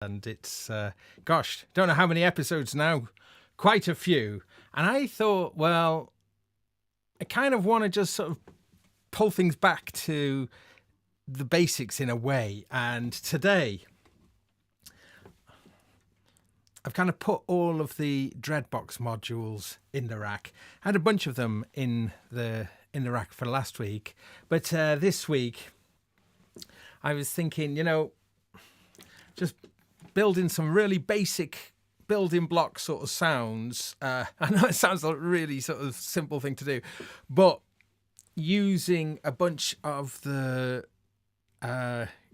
And it's, gosh, don't know how many episodes now, quite a few. And I thought, well, I kind of want to just sort of pull things back to the basics in a way. And today, I've kind of put all of the Dreadbox modules in the rack. I had a bunch of them in the rack for last week. But this week, I was thinking, just building some really basic building block sort of sounds. I know it sounds like a really sort of simple thing to do, but using a bunch of the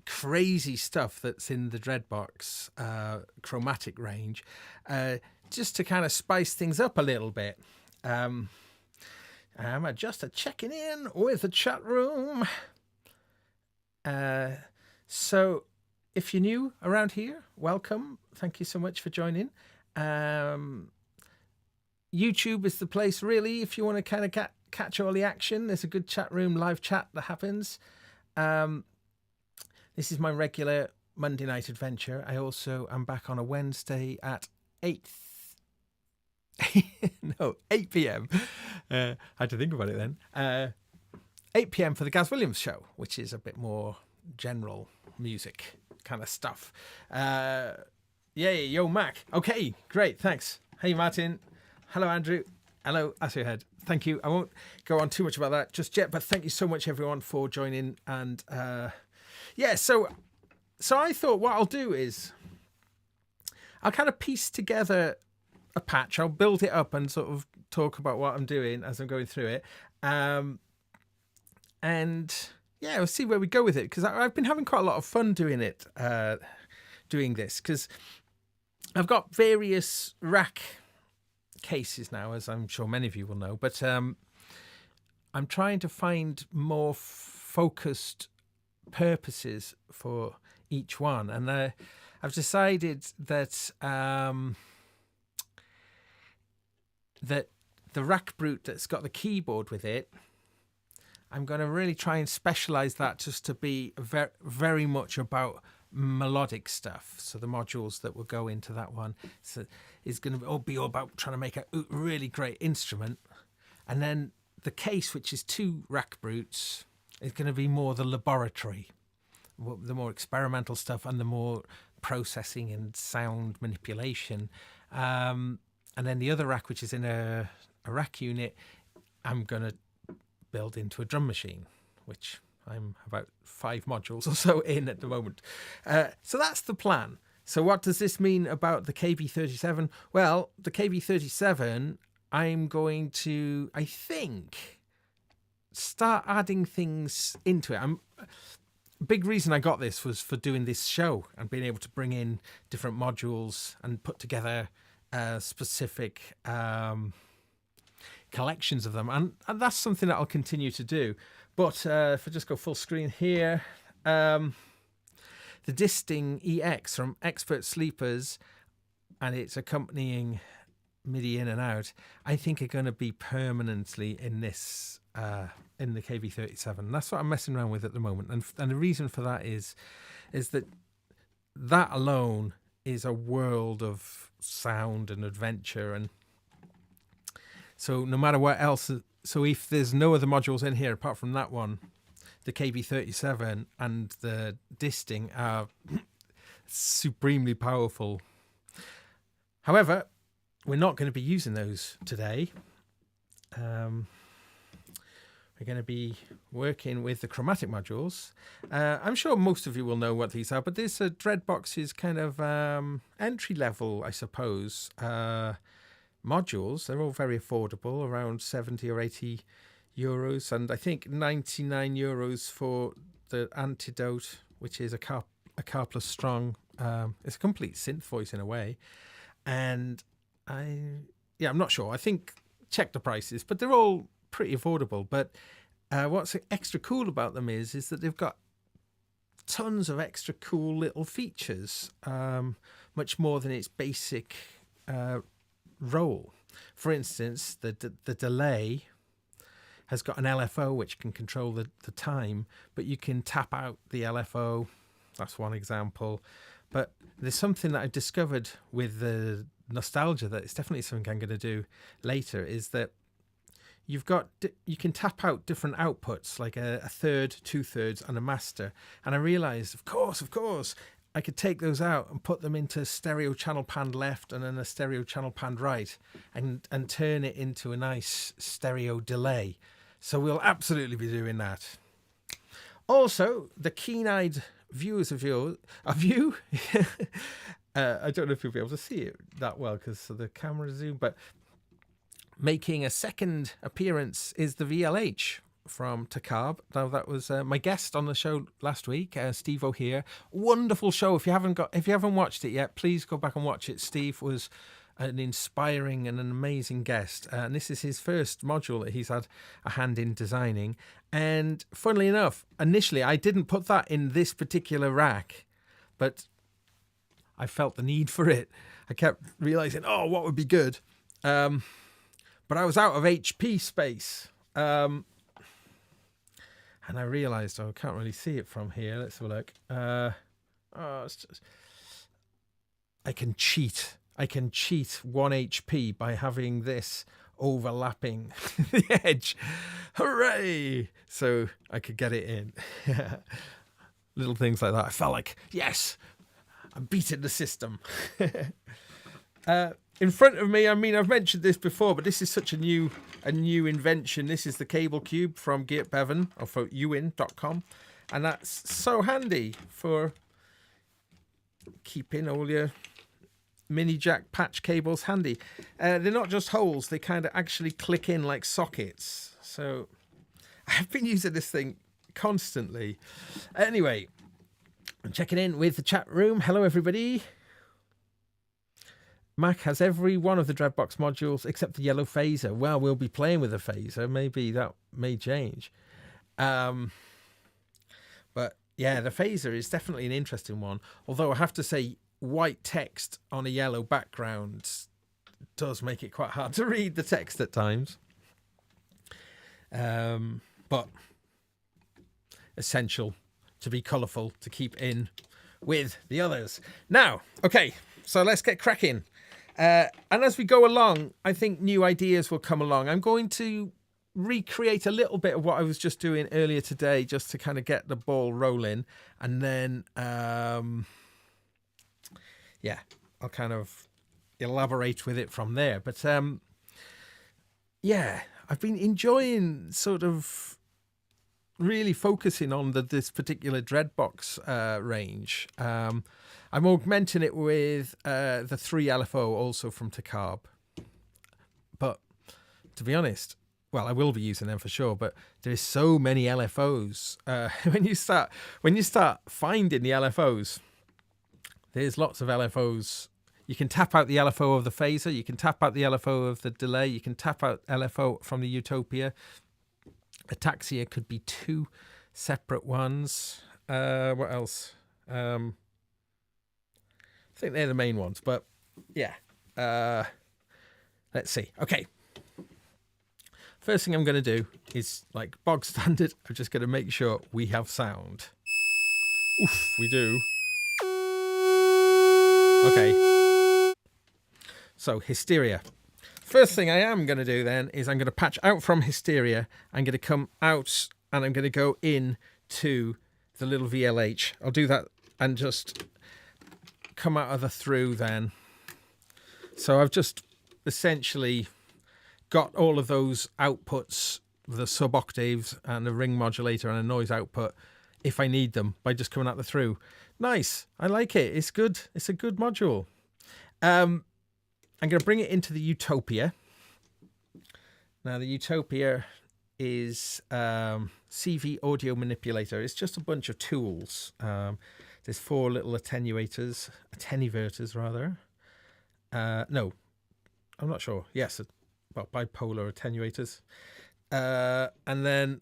crazy stuff that's in the Dreadbox chromatic range, just to kind of spice things up a little bit. I'm just checking in with the chat room. So if you're new around here, welcome. Thank you so much for joining. YouTube is the place, really, if you want to kind of catch all the action. There's a good chat room, live chat that happens. This is my regular Monday night adventure. I also am back on a Wednesday at 8 p.m. I had to think about it then. 8 p.m. for the Gaz Williams show, which is a bit more general music kind of stuff. Yo, Mac. Okay, great, thanks. Hey, Martin. Hello, Andrew. Hello, Asherhead. Thank you. I won't go on too much about that just yet, but thank you so much, everyone, for joining. And so I thought what I'll do is I'll kind of piece together a patch. I'll build it up and sort of talk about what I'm doing as I'm going through it. We'll see where we go with it, because I've been having quite a lot of fun doing it, doing this, because I've got various rack cases now, as I'm sure many of you will know, but I'm trying to find more focused purposes for each one, and I've decided that that the rack brute that's got the keyboard with it, I'm going to really try and specialize that just to be very, very much about melodic stuff. So the modules that will go into that one is going to be all about trying to make a really great instrument. And then the case, which is two rack brutes, is going to be more the laboratory, the more experimental stuff and the more processing and sound manipulation. And then the other rack, which is in a rack unit, I'm going to build into a drum machine, which I'm about 5 modules or so in at the moment. So that's the plan. So what does this mean about the KB37? Well, the KB37, I'm going to, I think, start adding things into it. Big reason I got this was for doing this show and being able to bring in different modules and put together specific collections of them, and that's something that I'll continue to do. But if I just go full screen here, the Disting EX from Expert Sleepers and its accompanying MIDI in and out, I think are going to be permanently in this in the KB37. That's what I'm messing around with at the moment, and the reason for that is that alone is a world of sound and adventure. And so no matter what else, so if there's no other modules in here apart from that one, the KB37 and the Disting are supremely powerful. However, we're not going to be using those today. We're going to be working with the chromatic modules. I'm sure most of you will know what these are, but this Dreadbox is kind of entry level, I suppose, modules. They're all very affordable, around 70 or 80 euros, and I think 99 euros for the Antidote, which is a car plus strong. It's a complete synth voice in a way, and I'm not sure. I think check the prices, but they're all pretty affordable. But what's extra cool about them is that they've got tons of extra cool little features, much more than its basic role. For instance, the delay has got an LFO which can control the time, but you can tap out the LFO. That's one example. But there's something that I've discovered with the nostalgia that it's definitely something I'm going to do later, is that you can tap out different outputs, like a third, 2/3, and a master. And I realized, of course, I could take those out and put them into stereo channel panned left and then a stereo channel panned right, and turn it into a nice stereo delay. So we'll absolutely be doing that. Also, the keen-eyed viewers of you, I don't know if you'll be able to see it that well because of the camera zoom, but making a second appearance is the VLH from Takab. Now that was my guest on the show last week, Steve O'Here. Wonderful show. If you haven't watched it yet, please go back and watch it. Steve was an inspiring and an amazing guest, and this is his first module that he's had a hand in designing. And funnily enough, initially I didn't put that in this particular rack, but I felt the need for it. I kept realizing, what would be good, but I was out of HP space, and I realized I can't really see it from here. Let's have a look. I can cheat 1 HP by having this overlapping the edge. Hooray! So I could get it in. Little things like that. I felt like, yes, I'm beating the system. In front of me, I mean, I've mentioned this before, but this is such a new invention. This is the cable cube from Geert Bevan, or for uwin.com, and that's so handy for keeping all your mini jack patch cables handy. They're not just holes, they kind of actually click in like sockets. So I've been using this thing constantly. Anyway, I'm checking in with the chat room. Hello, everybody. Mac has every one of the Dreadbox modules except the yellow phaser. Well, we'll be playing with a phaser. Maybe that may change. But yeah, the phaser is definitely an interesting one. Although I have to say, white text on a yellow background does make it quite hard to read the text at times. But essential to be colourful to keep in with the others. Now, okay, so let's get cracking. And as we go along, I think new ideas will come along. I'm going to recreate a little bit of what I was just doing earlier today, just to kind of get the ball rolling. And then, yeah, I'll kind of elaborate with it from there. But, yeah, I've been enjoying sort of really focusing on this particular Dreadbox range. I'm augmenting it with the 3 LFO also from Takab. But to be honest, well, I will be using them for sure, but there's so many LFOs. When you start finding the LFOs, there's lots of LFOs. You can tap out the LFO of the phaser, you can tap out the LFO of the delay, you can tap out LFO from the Utopia. Ataxia could be 2 separate ones. What else? I think they're the main ones, but yeah. Let's see. Okay. First thing I'm going to do is, like bog standard, I'm just going to make sure we have sound. Oof, we do. Okay. So, Hysteria. First thing I am going to do then is I'm going to patch out from Hysteria. I'm going to come out and I'm going to go in to the little VLH. I'll do that and just come out of the through then. So I've just essentially got all of those outputs, the sub-octaves and the ring modulator and a noise output, if I need them, by just coming out the through. Nice. I like it. It's good. It's a good module. I'm going to bring it into the Utopia. Now, the Utopia is CV audio manipulator. It's just a bunch of tools. There's 4 little attenuators, rather. No, I'm not sure. Yes, well, bipolar attenuators. And then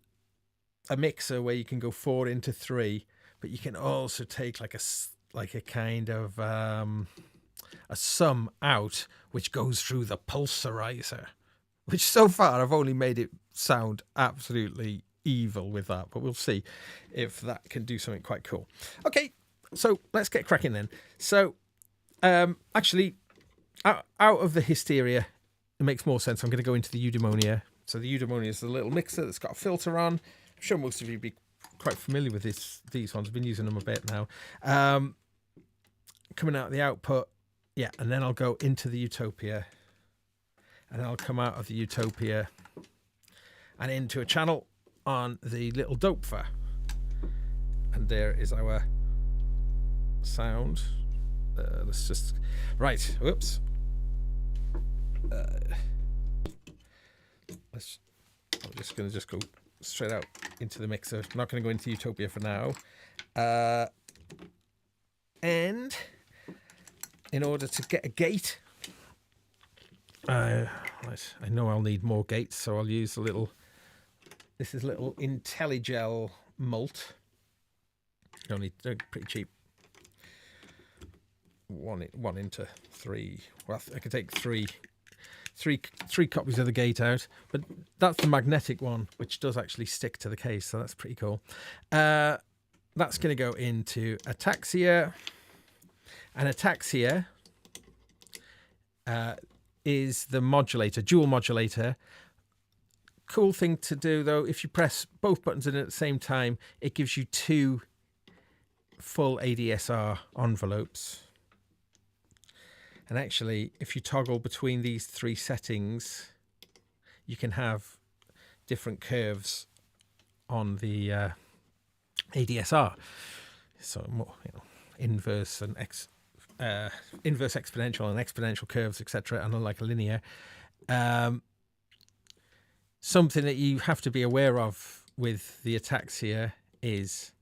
a mixer where you can go 4 into 3, but you can also take like a kind of a sum out, which goes through the pulsarizer, which so far I've only made it sound absolutely evil with that, but we'll see if that can do something quite cool. Okay, So let's get cracking then. So actually, out of the hysteria, it makes more sense. I'm going to go into the eudaimonia. So the eudaimonia is the little mixer that's got a filter on. I'm sure most of you be quite familiar with these ones. I've been using them a bit now. Coming out of the output, yeah, and then I'll go into the utopia, and then I'll come out of the utopia and into a channel on the little dopefer. And there is our sound. Let's just right. Whoops. I'm just going to go straight out into the mixer. I'm not going to go into Utopia for now. And in order to get a gate, I know I'll need more gates, so I'll use a little. This is a little IntelliGel mult. They're pretty cheap. 1 into 3. Well, I can take three copies of the gate out, but that's the magnetic one, which does actually stick to the case, so that's pretty cool. That's going to go into ataxia, and ataxia is the modulator, dual modulator. Cool thing to do though, if you press both buttons in at the same time, it gives you 2 full ADSR envelopes. And actually, if you toggle between these 3 settings, you can have different curves on the ADSR. So more, inverse and inverse exponential and exponential curves, etc., and unlike a linear. Something that you have to be aware of with the ataxia is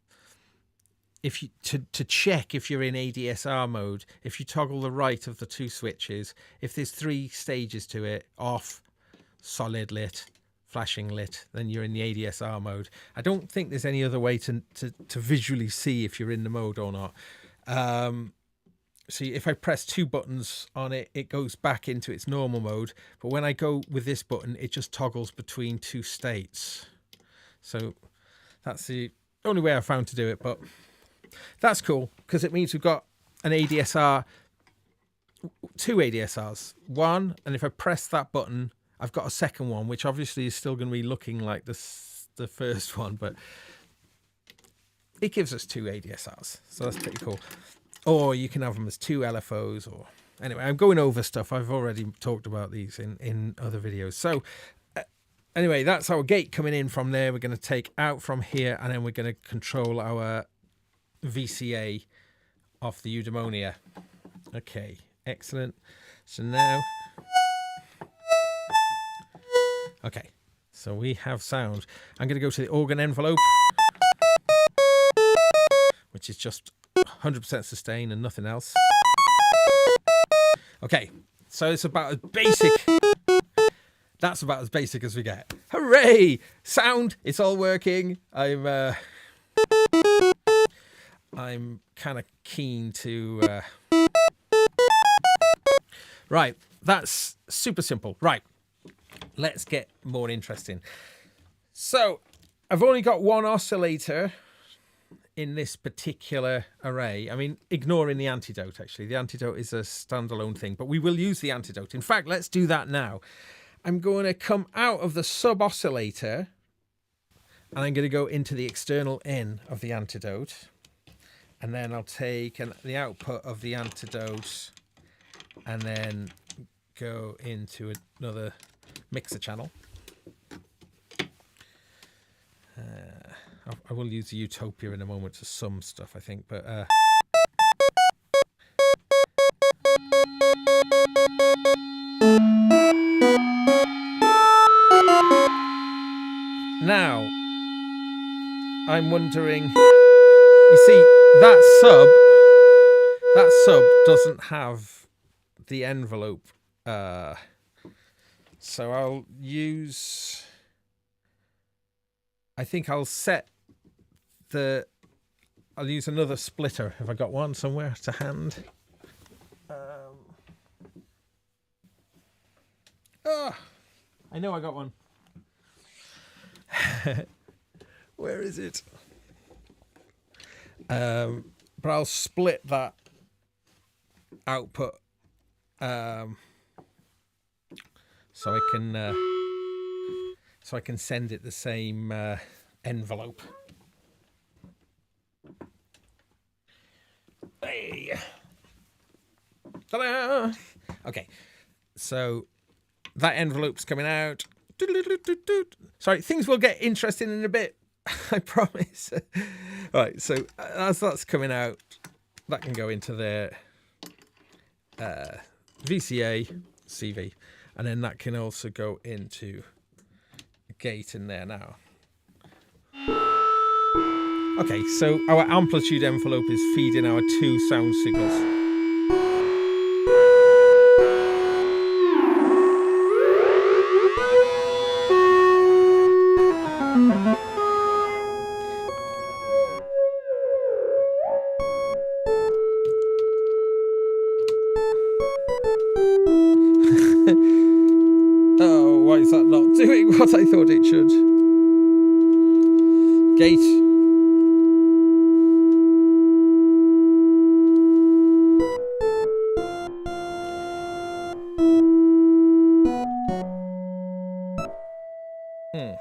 if you to check if you're in ADSR mode, if you toggle the right of the 2 switches, if there's 3 stages to it, off, solid lit, flashing lit, then you're in the ADSR mode. I don't think there's any other way to visually see if you're in the mode or not. See, if I press 2 buttons on it, it goes back into its normal mode. But when I go with this button, it just toggles between 2 states. So that's the only way I found to do it, but that's cool because it means we've got an ADSR, 2 ADSRs, one, and if I press that button, I've got a second one, which obviously is still going to be looking like the first one, but it gives us 2 ADSRs, so that's pretty cool. Or you can have them as 2 LFOs, or anyway, I'm going over stuff. I've already talked about these in other videos. So anyway, that's our gate coming in from there. We're going to take out from here, and then we're going to control our VCA off the eudaimonia. Okay, excellent. So now, okay, so we have sound. I'm going to go to the organ envelope, which is just 100% sustain and nothing else. Okay, so it's about as basic. That's about as basic as we get. Hooray! Sound, it's all working. I'm kind of keen to. Right, that's super simple. Right, let's get more interesting. So I've only got 1 oscillator in this particular array. I mean, ignoring the Antidote, actually. The Antidote is a standalone thing, but we will use the Antidote. In fact, let's do that now. I'm going to come out of the sub-oscillator, and I'm going to go into the external in of the Antidote. And then I'll take the output of the Antidote and then go into another mixer channel. I will use the Utopia in a moment for some stuff, I think, but now I'm wondering, you see, that sub doesn't have the envelope, so I'll use, I think I'll use another splitter if I got one somewhere to hand. I know I got one. Where is it? but I'll split that output so I can send it the same envelope. Hey. Ta-da! Okay, so that envelope's coming out. Sorry, things will get interesting in a bit. I promise. All right, so as that's coming out, that can go into their VCA CV, and then that can also go into a gate in there now. Okay, so our amplitude envelope is feeding our 2 sound signals. Oh, why is that not doing what I thought it should? Gate.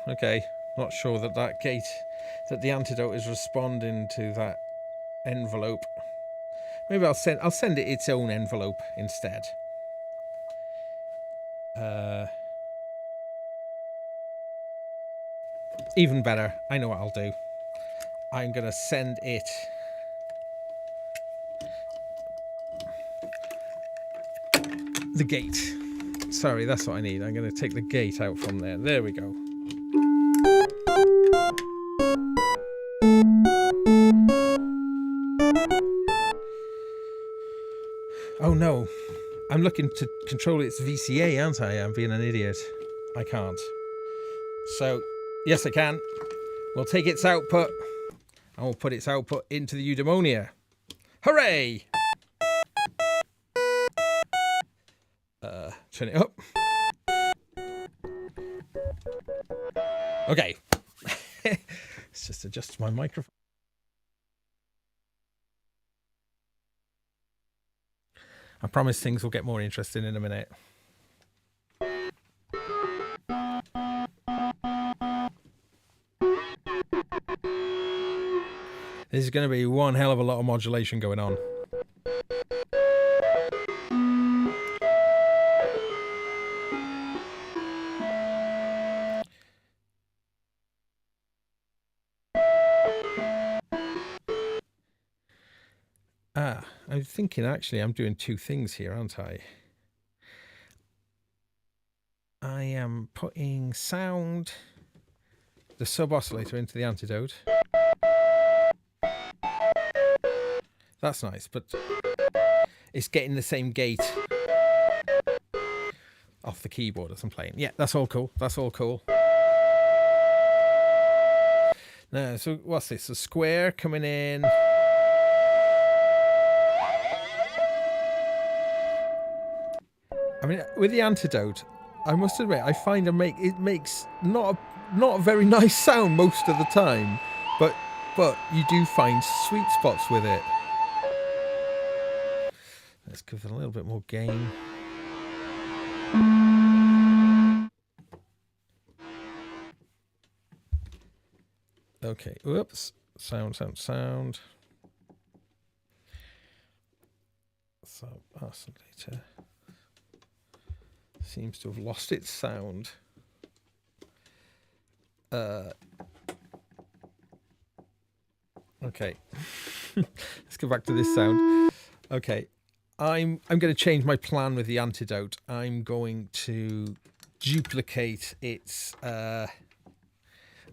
Okay, not sure that that the antidote is responding to that envelope. Maybe I'll send it its own envelope instead. Even better. I know what I'll do. I'm gonna send it the gate. Sorry, that's what I need. I'm gonna take the gate out from there. There we go. Oh no, I'm looking to control its VCA, aren't I? I'm being an idiot. I can't. So, yes I can. We'll take its output and we'll put its output into the eudaimonia. Hooray! Turn it up. Okay. Let's just adjust my microphone. I promise things will get more interesting in a minute. This is going to be one hell of a lot of modulation going on. I'm thinking actually I'm doing 2 things here, aren't I? I am putting sound, the sub-oscillator into the antidote. That's nice, but it's getting the same gate off the keyboard as I'm playing. Yeah, that's all cool. That's all cool. Now, so what's this? A square coming in. I mean, with the antidote, I must admit, I find it makes not a very nice sound most of the time, but you do find sweet spots with it. Let's give it a little bit more gain. Okay, whoops. Sound. So, oscillator seems to have lost its sound. Okay. Let's go back to this sound. Okay. I'm going to change my plan with the antidote. I'm going to duplicate its I'm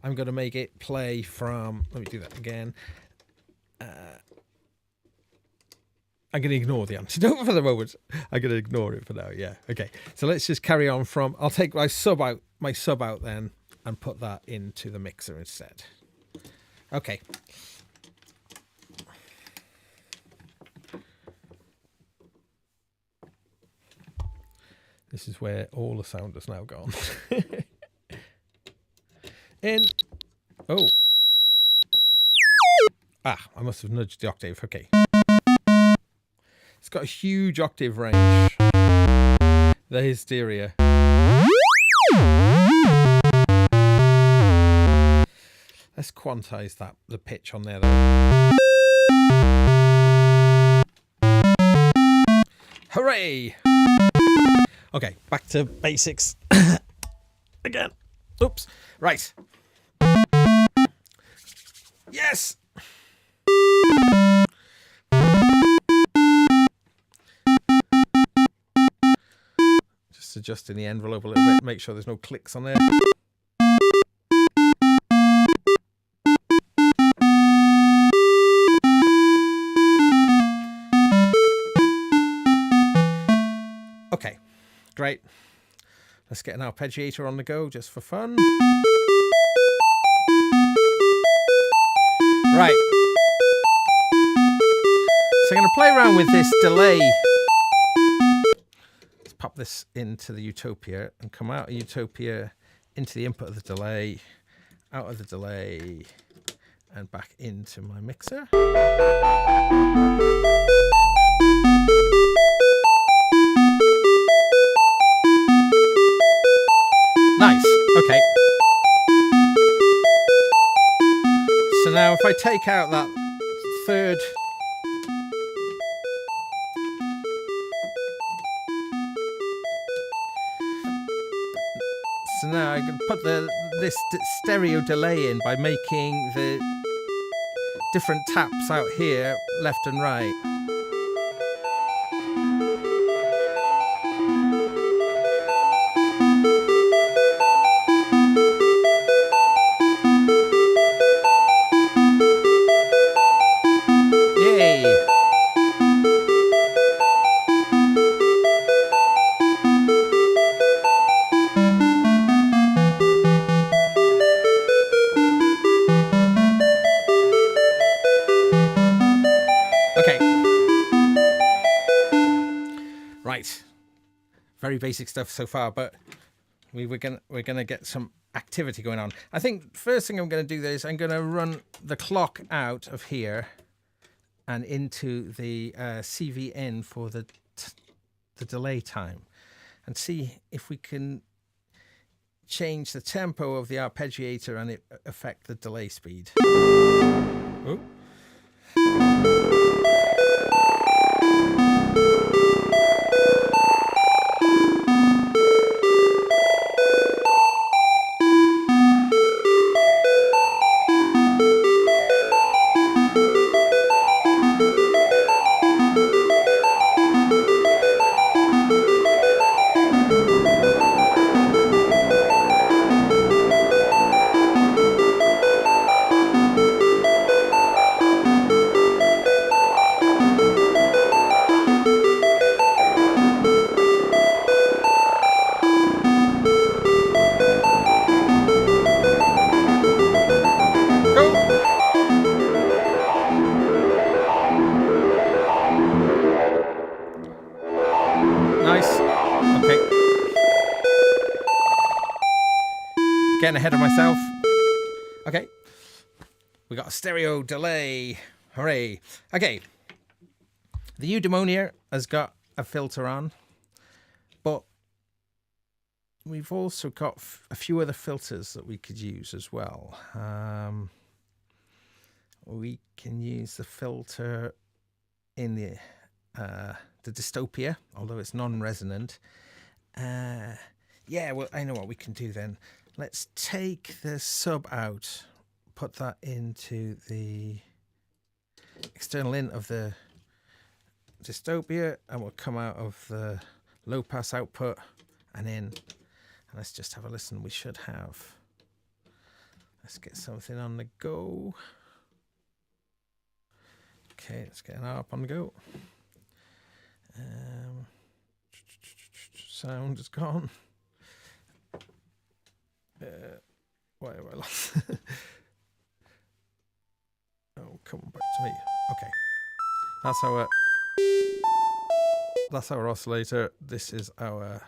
going to make it play from, let me do that again. I'm going to ignore the antidote for the moment. I'm going to ignore it for now. Yeah. Okay. So let's just carry on from, I'll take my sub out then and put that into the mixer instead. Okay. This is where all the sound has now gone. Oh. I must have nudged the octave. Okay. It's got a huge octave range. The hysteria. Let's quantize that, the pitch on there though. Hooray! Okay, back to basics again. Oops. Right. Yes! Just adjusting the envelope a little bit, make sure there's no clicks on there. Okay, great. Let's get an arpeggiator on the go just for fun. Right. So I'm going to play around with this delay. Let's pop this into the Utopia and come out of Utopia into the input of the delay, out of the delay, and back into my mixer. Nice. Okay. So now if I take out that third, so now I can put this stereo delay in by making the different taps out here, left and right. Very basic stuff so far, but we're gonna get some activity going on. I think first thing I'm going to do is I'm going to run the clock out of here and into the CVN for the delay time, and see if we can change the tempo of the arpeggiator and it affect the delay speed. Oh. Getting ahead of myself. Okay. We got a stereo delay. Hooray. Okay. The eudaimonia has got a filter on, but we've also got a few other filters that we could use as well. We can use the filter in the dystopia, although it's non-resonant. Yeah, well, I know what we can do then. Let's take the sub out, put that into the external in of the dystopia, and we'll come out of the low pass output and in. And let's just have a listen. We should have. Let's get something on the go. Okay, let's get an ARP on the go. Sound is gone. Why have I lost? Oh, come on, back to me. Okay, that's our oscillator. This is our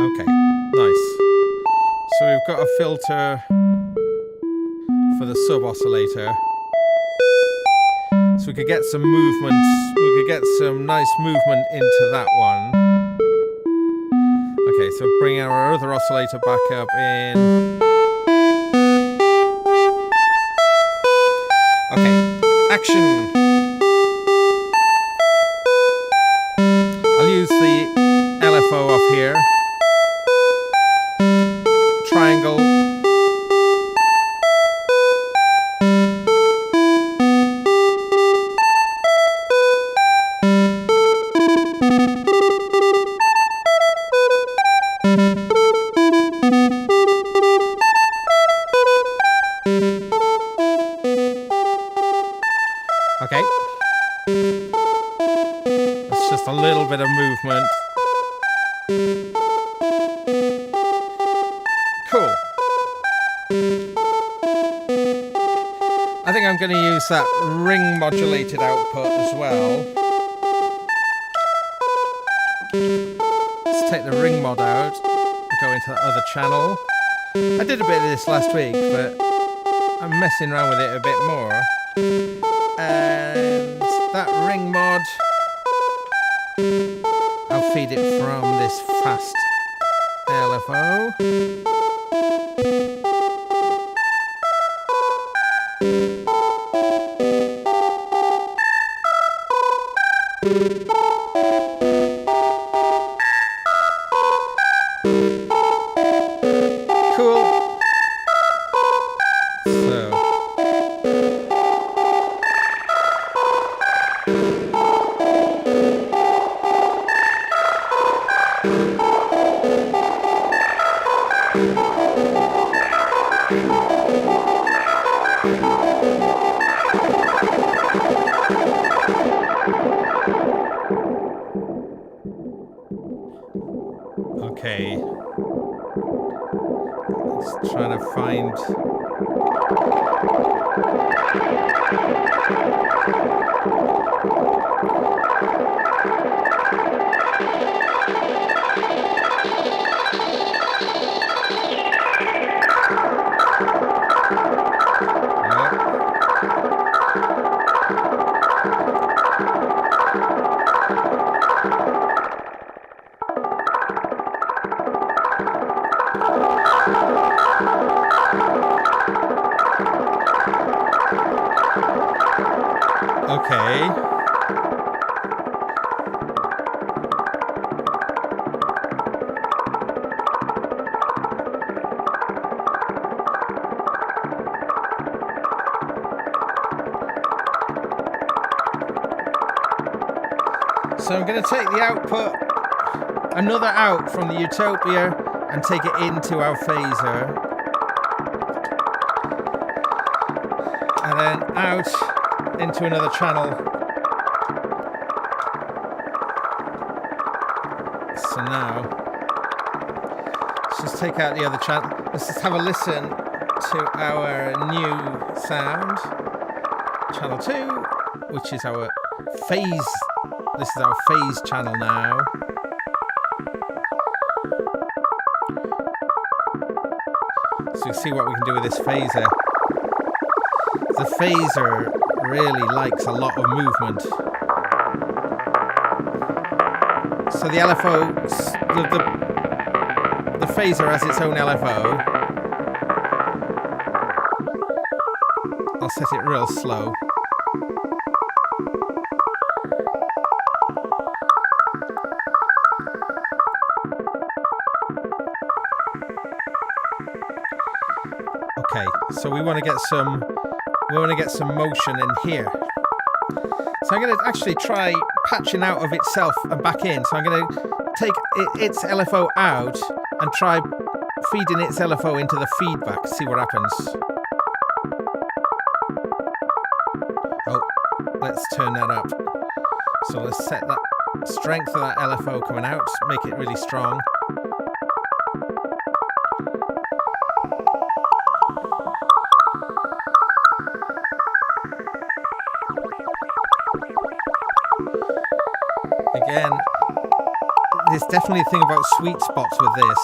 okay. Nice. So we've got a filter for the sub oscillator. So we could get some movement, we could get some nice movement into that one. Okay, so bring our other oscillator back up in. Okay, action. I'll use the LFO off here. Triangle. Okay. That's just a little bit of movement. Cool. I think I'm going to use that ring modulated output as well. Let's take the ring mod out and go into the other channel. I did a bit of this last week, but I'm messing around with it a bit more. And that ring mod, I'll feed it from this fast LFO. Okay. Just trying to find. Okay. So I'm going to take the output, another out from the Utopia, and take it into our phaser. And then out into another channel. So now, let's just take out the other channel. Let's just have a listen to our new sound. Channel 2, which is our phase. This is our phase channel now. So you see what we can do with this phaser. The phaser really likes a lot of movement. So the LFO, the phaser has its own LFO. I'll set it real slow. Okay, so we want to get some motion in here. So I'm going to actually try patching out of itself and back in. So I'm going to take its LFO out and try feeding its LFO into the feedback, see what happens. Oh, let's turn that up. So let's set that strength of that LFO coming out, make it really strong. Again, there's definitely a thing about sweet spots with this.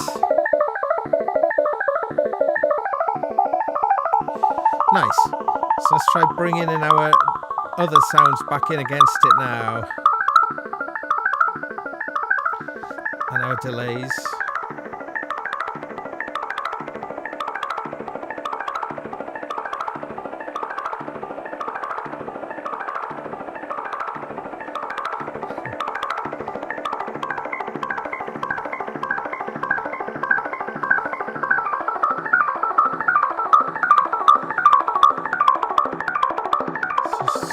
Nice. So let's try bringing in our other sounds back in against it now. And our delays.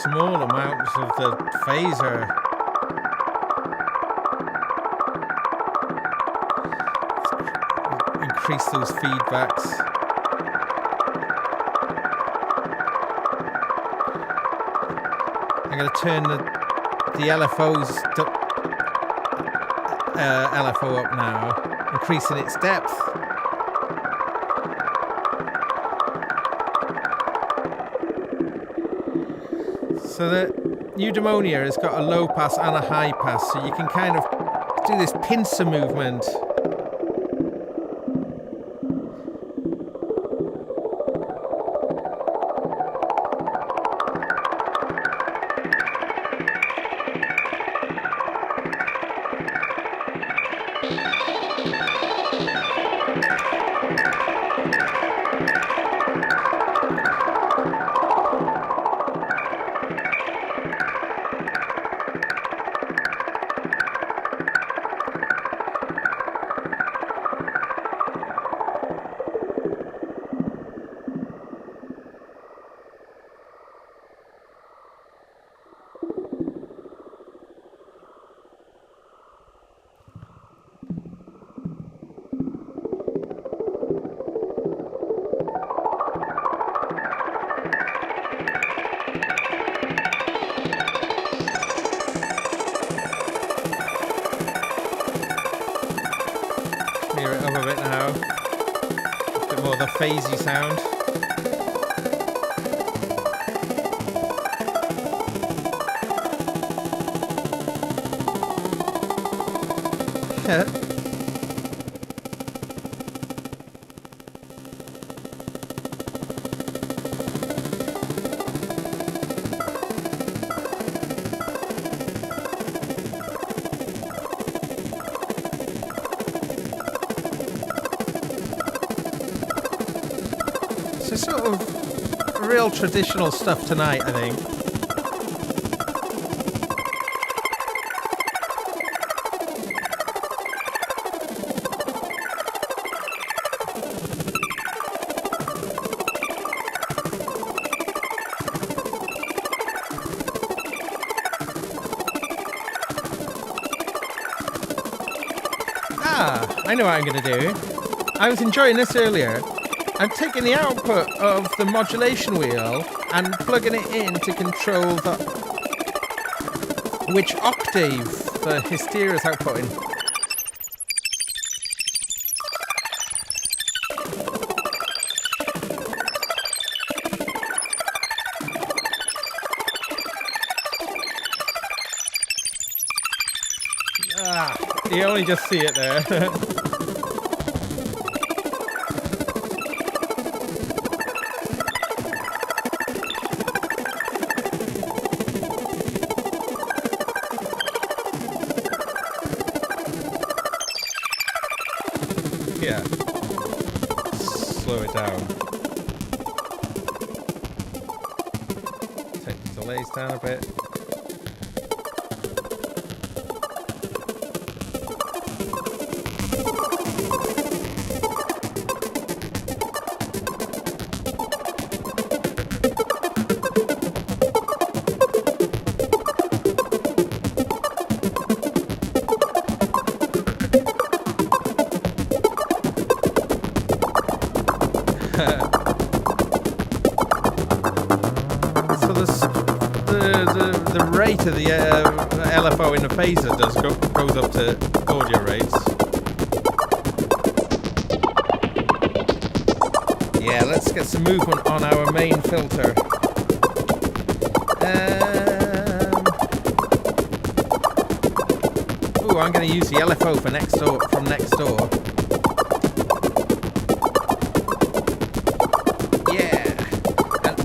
Small amounts of the phaser. Increase those feedbacks. I'm going to turn the LFO up now, increasing its depth. So the eudaimonia has got a low pass and a high pass, so you can kind of do this pincer movement. Clear it up a bit now. A bit more of the phasey sound. So sort of real traditional stuff tonight, I think. I know what I'm going to do. I was enjoying this earlier. I'm taking the output of the modulation wheel and plugging it in to control which octave the hysteria is outputting. You only just see it there. Yeah. Slow it down. Take the delays down a bit. So the rate of the LFO in the phaser goes up to audio rates. Yeah, let's get some movement on our main filter. Ooh, I'm going to use the LFO for from next door. Yeah, and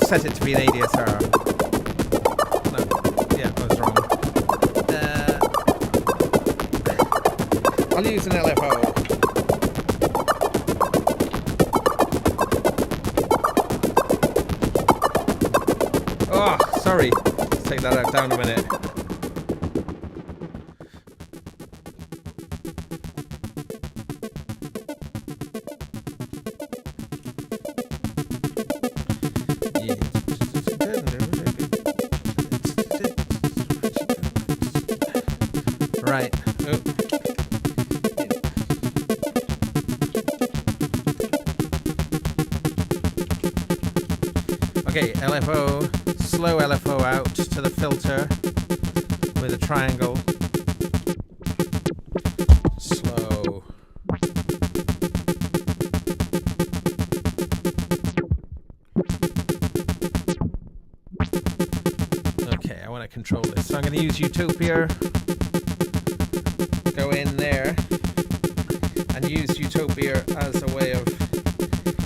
set it to be an ADSR. No, yeah, I was wrong. I'll use an LFO. Oh, sorry. Let's take that out down a minute. Right. Oh. Okay, LFO, slow LFO out to the filter with a triangle. Slow. Okay, I want to control this. So I'm going to use Utopia. Go in there and use Utopia as a way of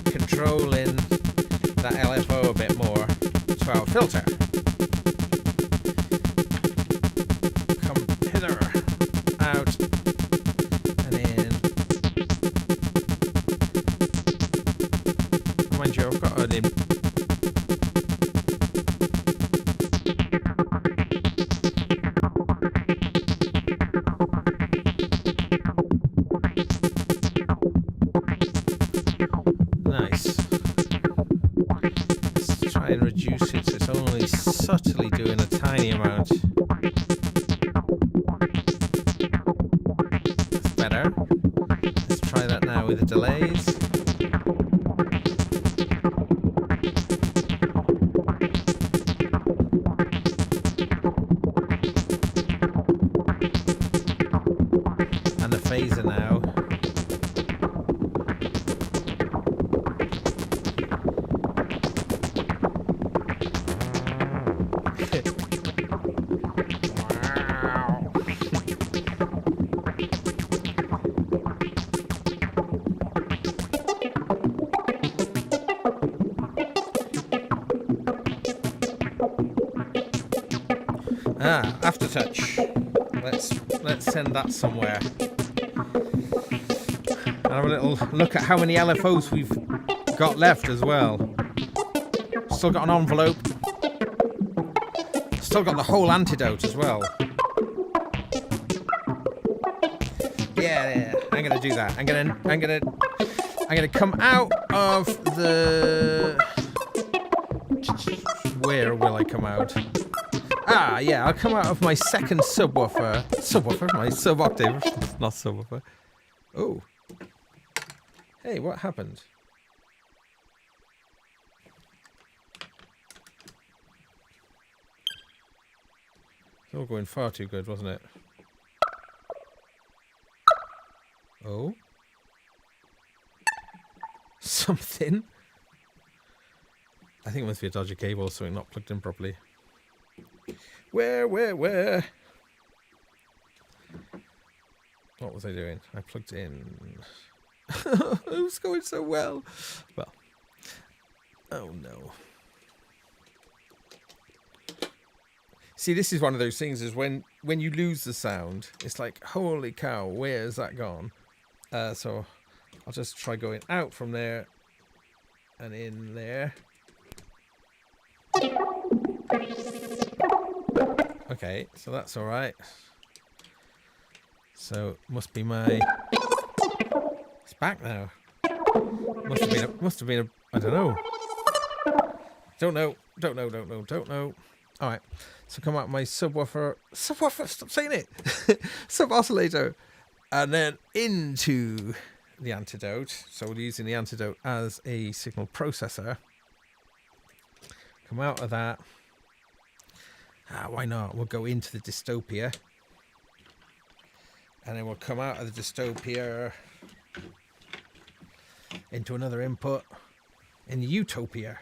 controlling that LFO a bit more to our filter. Come hither, out, and in. Mind you, I've got an in. Nice. Let's try and reduce it so it's only subtly doing a tiny amount. That's better. Let's try that now with the delays. And the phaser now. Ah, aftertouch. Let's send that somewhere. And have a little look at how many LFOs we've got left as well. Still got an envelope. Still got the whole antidote as well. Yeah, I'm gonna do that. I'm gonna come out of the. Where will I come out? Ah, yeah, I'll come out of my second subwoofer. My sub-octave. Not subwoofer. Oh. Hey, what happened? It's all going far too good, wasn't it? Oh. Something. I think it must be a dodgy cable or something not plugged in properly. Where? What was I doing? I plugged in. It was going so well. Well. Oh no. See, this is one of those things is when you lose the sound, it's like, holy cow, where has that gone? So I'll just try going out from there and in there. Okay, so that's all right. So must be my. It's back now. Must have been a. I don't know. Don't know. All right. So come out my subwoofer. Stop saying it. Sub oscillator, and then into the antidote. So we're using the antidote as a signal processor. Come out of that. Why not? We'll go into the dystopia. And then we'll come out of the dystopia into another input in the utopia.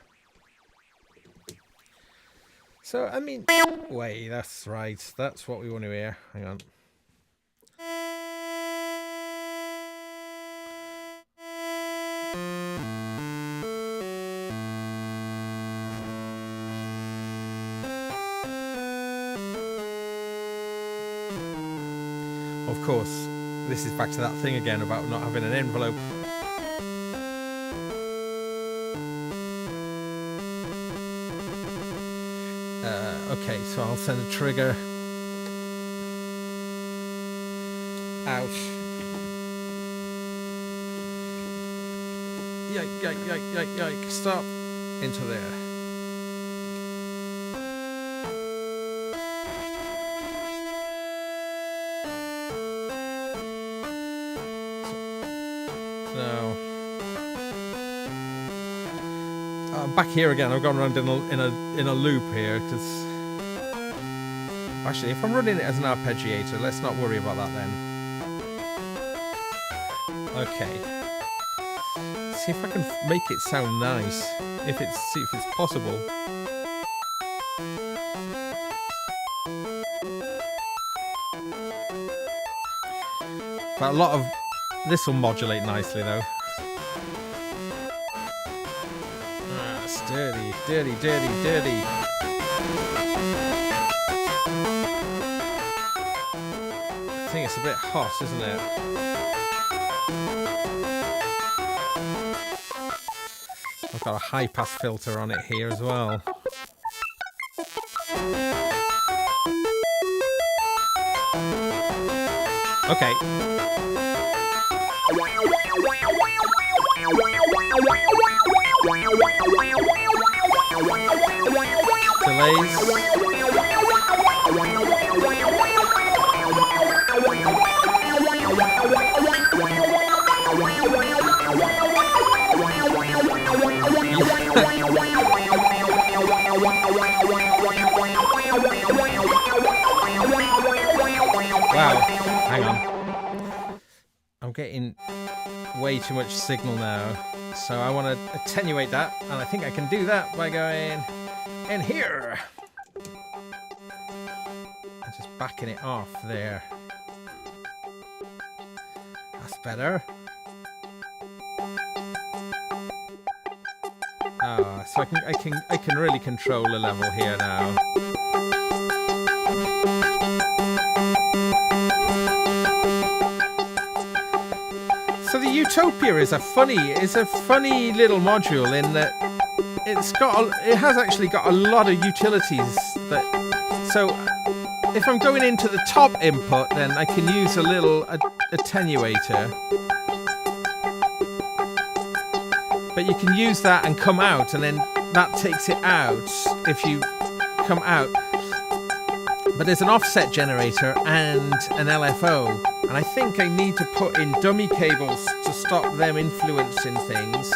So, I mean, wait, that's right. That's what we want to hear. Hang on. Of course, this is back to that thing again about not having an envelope. Okay, so I'll send a trigger out. Yike, stop. Into there. Now, back here again. I've gone around in a loop here because actually, if I'm running it as an arpeggiator, let's not worry about that then. Okay. See if I can make it sound nice. See if it's possible. But a lot of this will modulate nicely though. It's dirty. I think it's a bit hot, isn't it? I've got a high pass filter on it here as well. Okay. Delays. Wow, hang on. I'm getting way too much signal now, so I want to attenuate that, and I think I can do that by going in here and just backing it off there. That's better. So I can really control the level here now. So the Utopia is a funny little module in that it has actually got a lot of utilities. So if I'm going into the top input, then I can use a little attenuator. But you can use that and come out, and then that takes it out if you come out. But there's an offset generator and an LFO, and I think I need to put in dummy cables to stop them influencing things.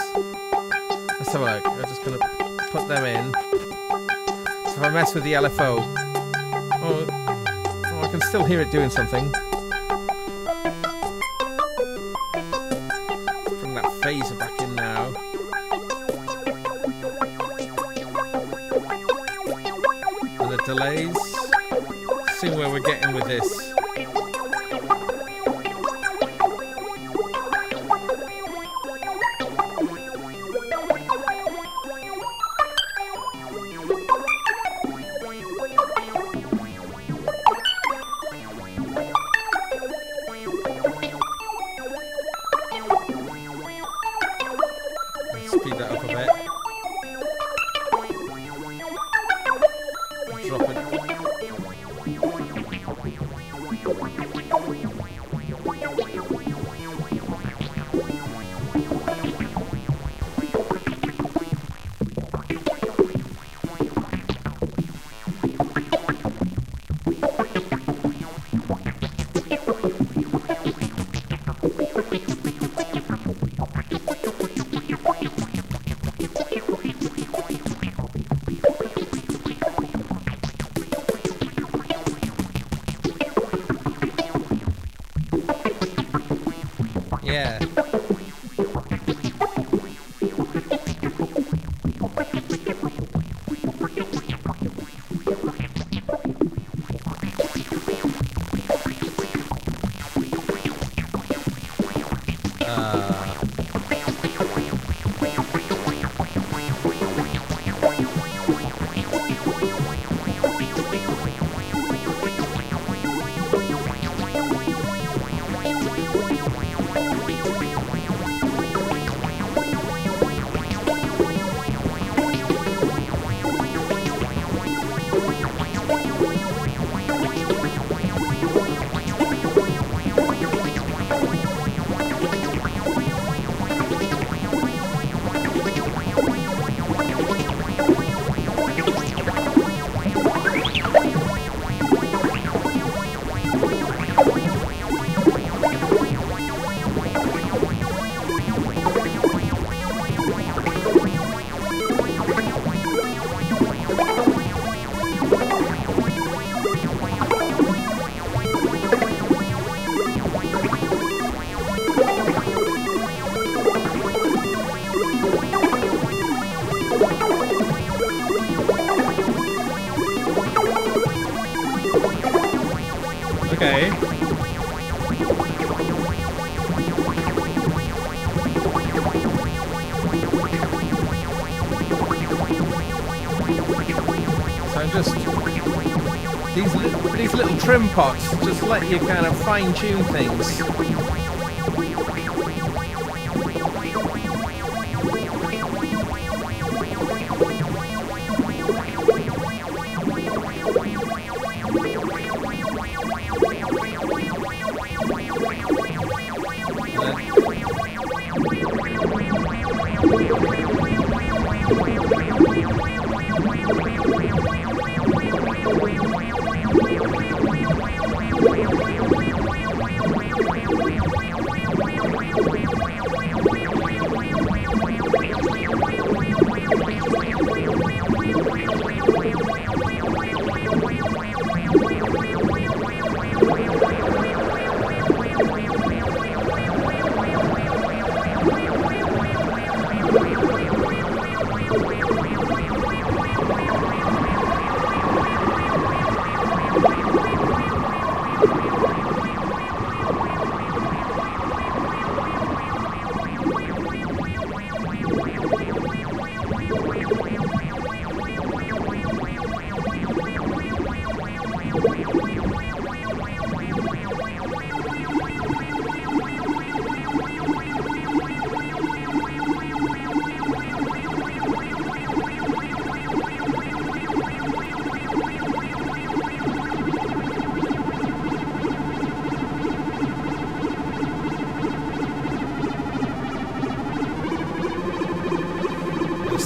Let's have a look. I'm just going to put them in. So if I mess with the LFO, oh, I can still hear it doing something. Bring that phaser back in now. And the delays. See where we're getting with this. Speed that up a bit. Drop it. these little trim pots just let you kind of fine tune things.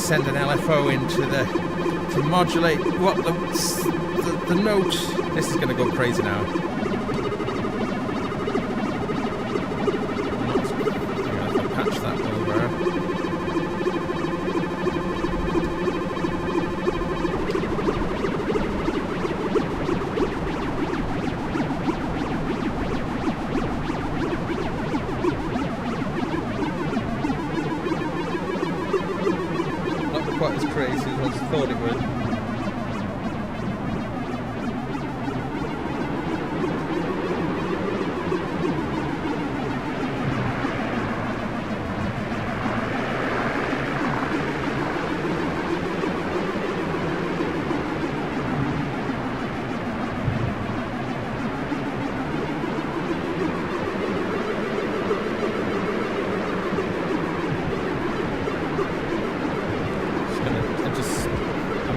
Send an LFO into to modulate what the note. This is going to go crazy now. I'm going to patch that over. Quite as crazy as I thought it would.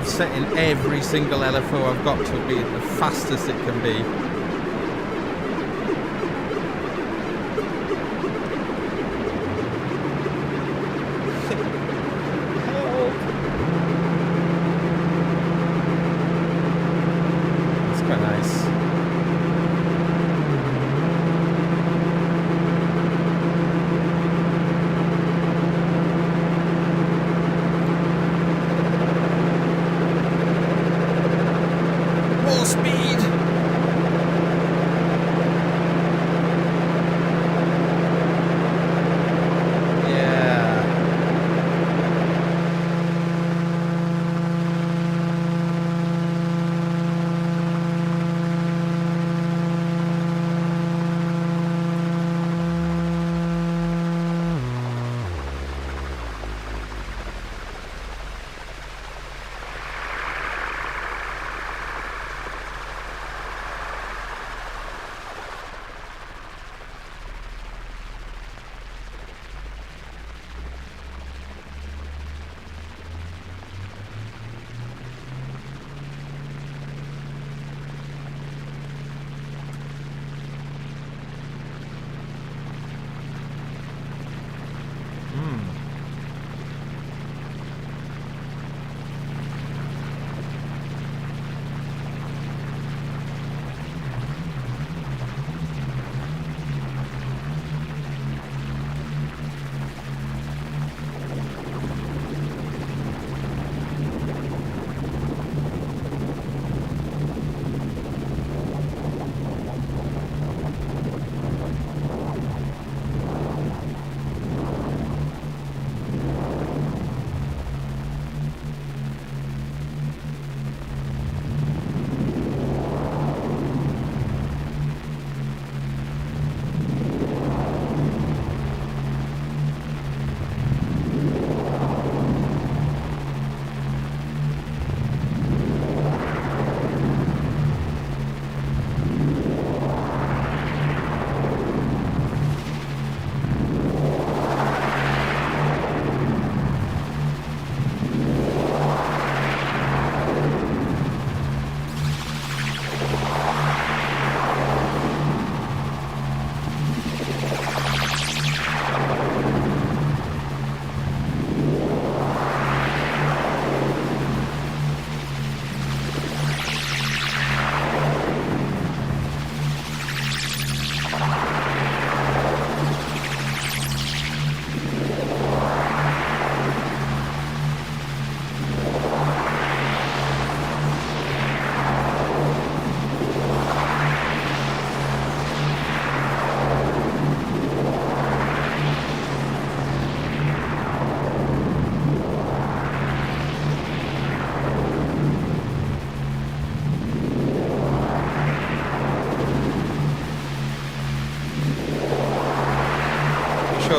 Setting every single LFO I've got to be the fastest it can be. That's quite nice. Speed.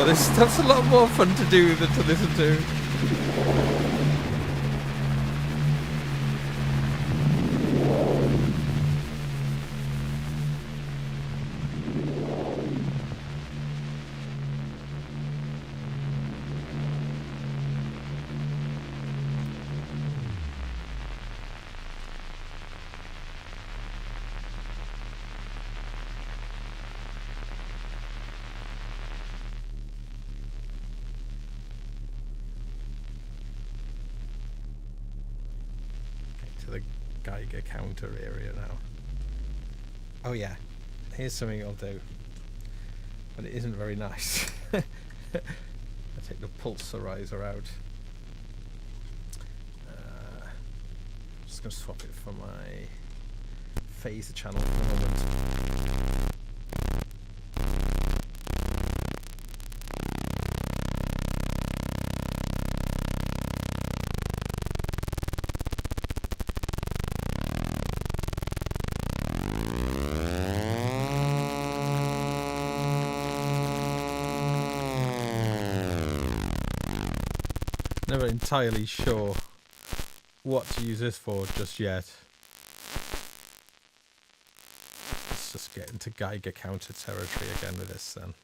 know, this stuff's a lot more fun to do than to listen to. To the Geiger counter area now. Oh yeah, here's something I'll do, but it isn't very nice. I take the pulsarizer out. Just going to swap it for my phaser channel for the moment. Never entirely sure what to use this for just yet. Let's just get into Geiger counter territory again with this then.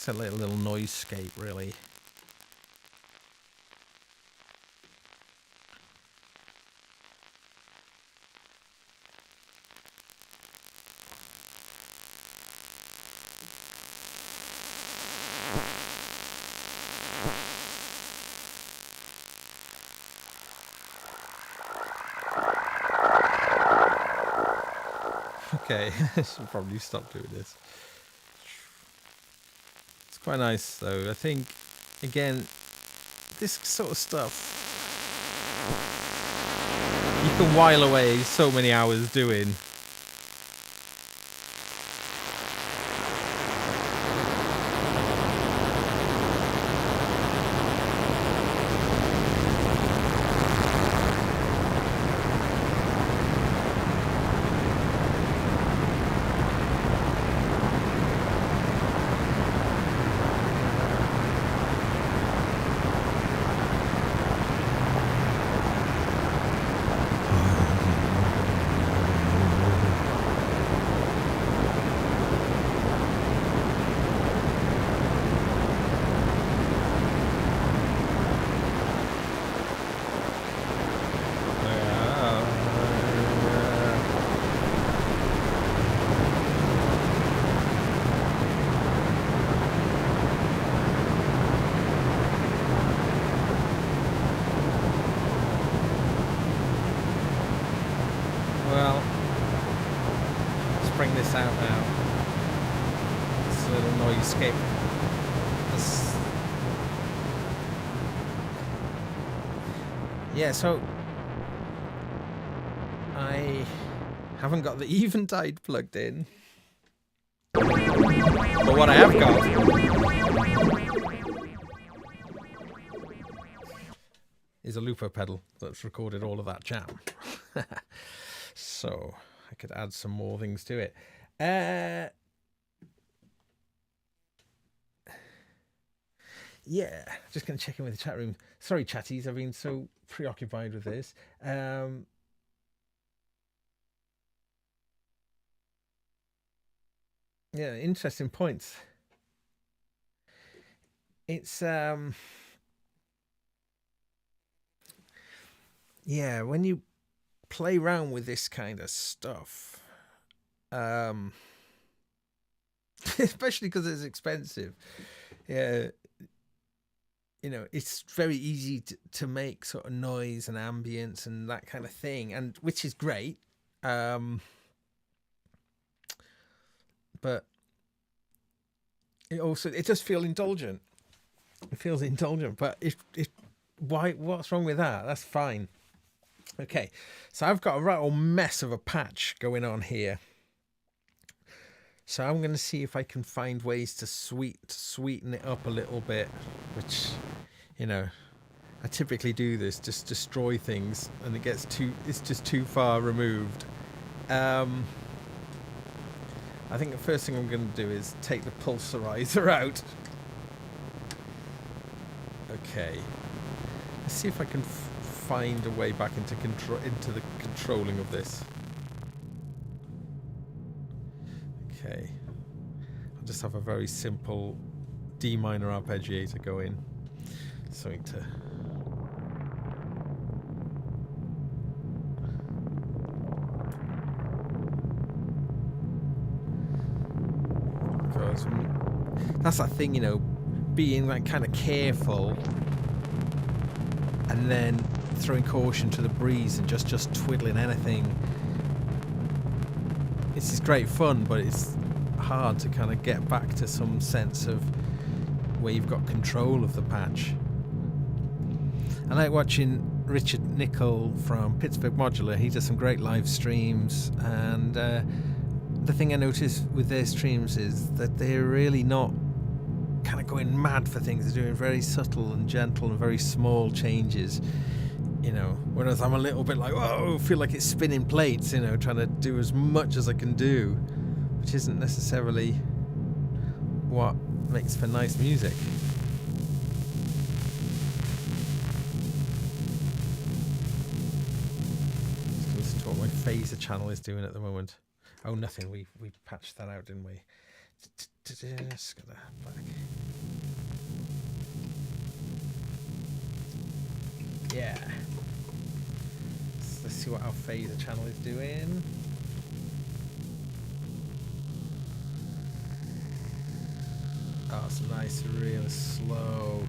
It's a little noisescape, really. Okay, I should probably stop doing this. It's quite nice though. I think, again, this sort of stuff you can while away so many hours doing. Well, let's bring this out now. This little noisescape. Yeah, so I haven't got the Eventide plugged in. But what I have got is a looper pedal that's recorded all of that jam. So I could add some more things to it. Yeah, just going to check in with the chat room. Sorry, chatties, I've been so preoccupied with this. Yeah, interesting points. It's yeah, when you play around with this kind of stuff, especially because it's expensive, yeah, you know, it's very easy to make sort of noise and ambience and that kind of thing, and which is great. But it does feel indulgent. It feels indulgent, but what's wrong with that? That's fine. Okay, so I've got a right old mess of a patch going on here. So I'm going to see if I can find ways to sweeten it up a little bit, which, you know, I typically do this, just destroy things, and it's just too far removed. I think the first thing I'm going to do is take the pulsarizer out. Okay, let's see if I can find a way back into the controlling of this. Okay, I'll just have a very simple D minor arpeggiator go in. Something to... Because that's that thing, you know, being like kind of careful and then throwing caution to the breeze and just twiddling anything. This is great fun, but it's hard to kind of get back to some sense of where you've got control of the patch. I like watching Richard Nicol from Pittsburgh Modular. He does some great live streams, and the thing I notice with their streams is that they're really not kind of going mad for things. They're doing very subtle and gentle and very small changes, you know, whereas I'm a little bit like, whoa, feel like it's spinning plates, you know, trying to do as much as I can do, which isn't necessarily what makes for nice music. Just listen to what my phaser channel is doing at the moment. Oh, nothing. We patched that out, didn't we? Just gonna back. Yeah. Let's see what our phaser channel is doing. Oh, it's nice, real slow.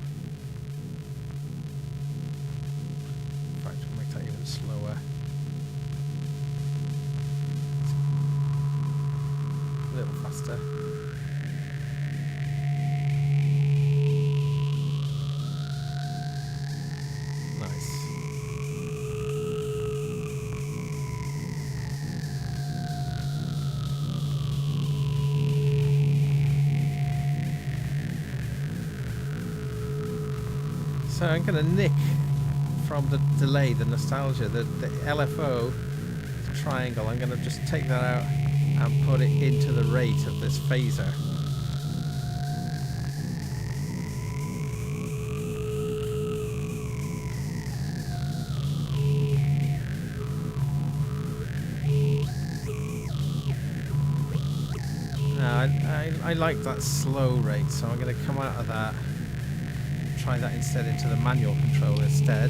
In fact, we'll make that even slower. A little faster. So I'm going to nick from the delay, the nostalgia, the LFO, the triangle. I'm going to just take that out and put it into the rate of this phaser. Now, I like that slow rate, so I'm going to come out of that. Try that instead into the manual control instead.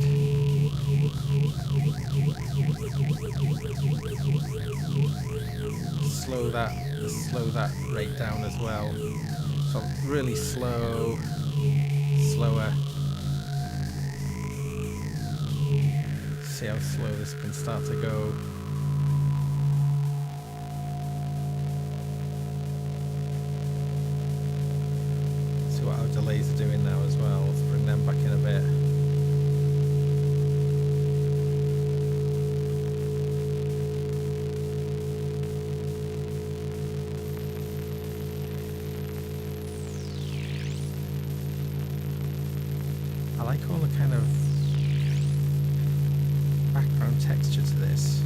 Slow that rate down as well. So really slow, slower. See how slow this can start to go. What our delays are doing now as well. Let's bring them back in a bit. I like all the kind of background texture to this.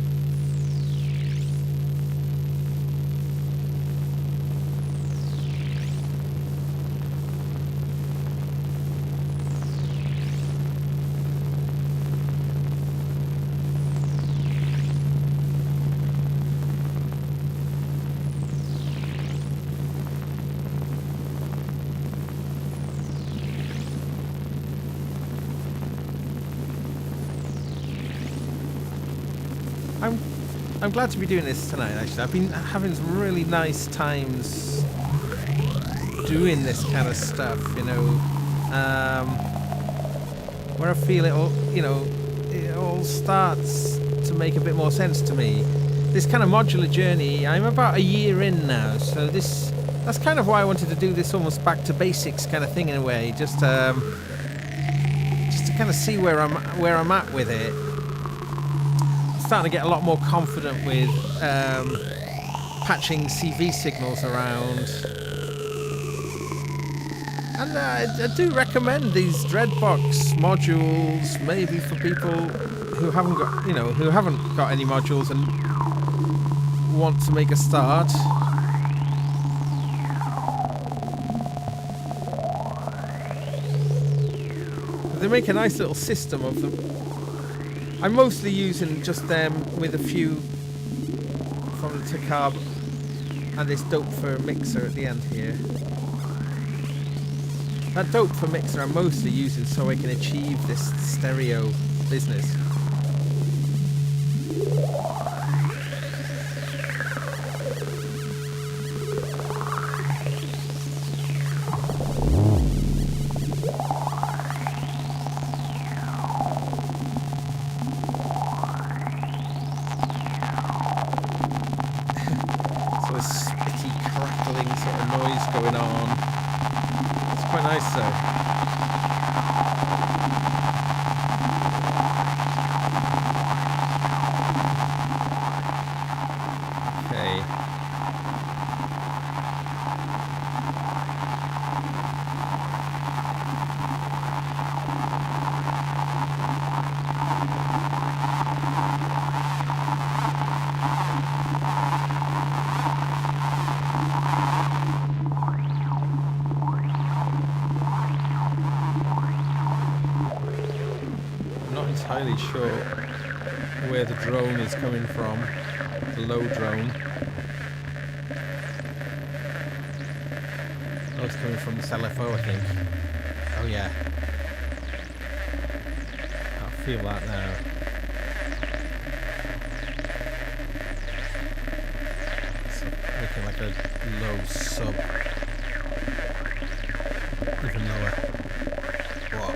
I'm glad to be doing this tonight, actually. I've been having some really nice times doing this kind of stuff, you know. where I feel it all, you know, it all starts to make a bit more sense to me. This kind of modular journey, I'm about a year in now, so that's kind of why I wanted to do this almost back to basics kind of thing in a way, just to kind of see where I'm at with it. I'm starting to get a lot more confident with patching CV signals around. And I do recommend these Dreadbox modules, maybe for people who haven't got any modules and want to make a start. They make a nice little system of them. I'm mostly using just them with a few from the Takab and this dope for mixer at the end here. That dope for mixer I'm mostly using so I can achieve this stereo business. So a sticky, crackling sort of noise going on. It's quite nice though. Entirely sure where the drone is coming from, the low drone. Oh, it's coming from the LFO, I think. Oh yeah. I feel that now. It's making like a low sub. Even lower. Whoa.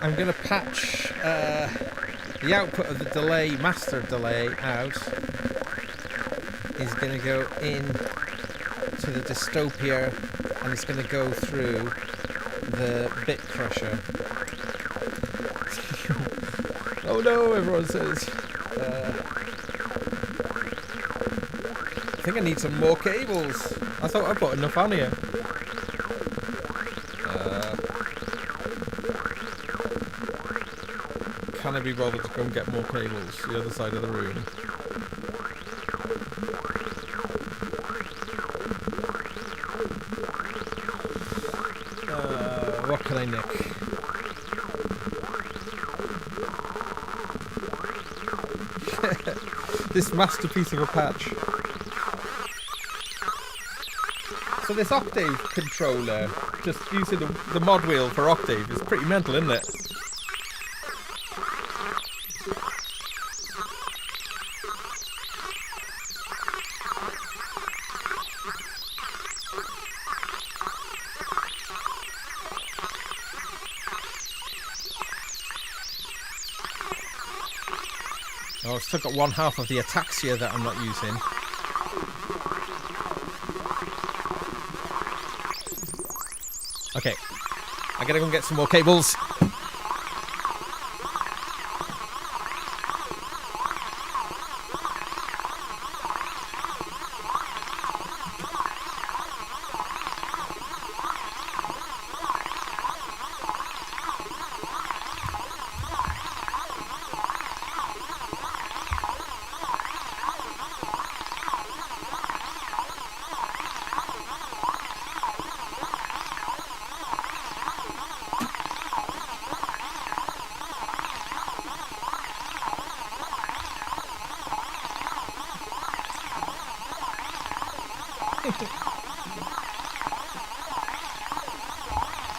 I'm going to patch the output of the delay, master delay out is going to go in to the dystopia and it's going to go through the Bitcrusher. Oh no, everyone says. I think I need some more cables. I thought I put enough on here. Can I be bothered to go and get more cables to the other side of the room? What can I nick? This masterpiece of a patch. So this Octave controller, just using the mod wheel for Octave, is pretty mental, isn't it? Oh, I've still got one half of the ataxia that I'm not using. Okay, I gotta go and get some more cables.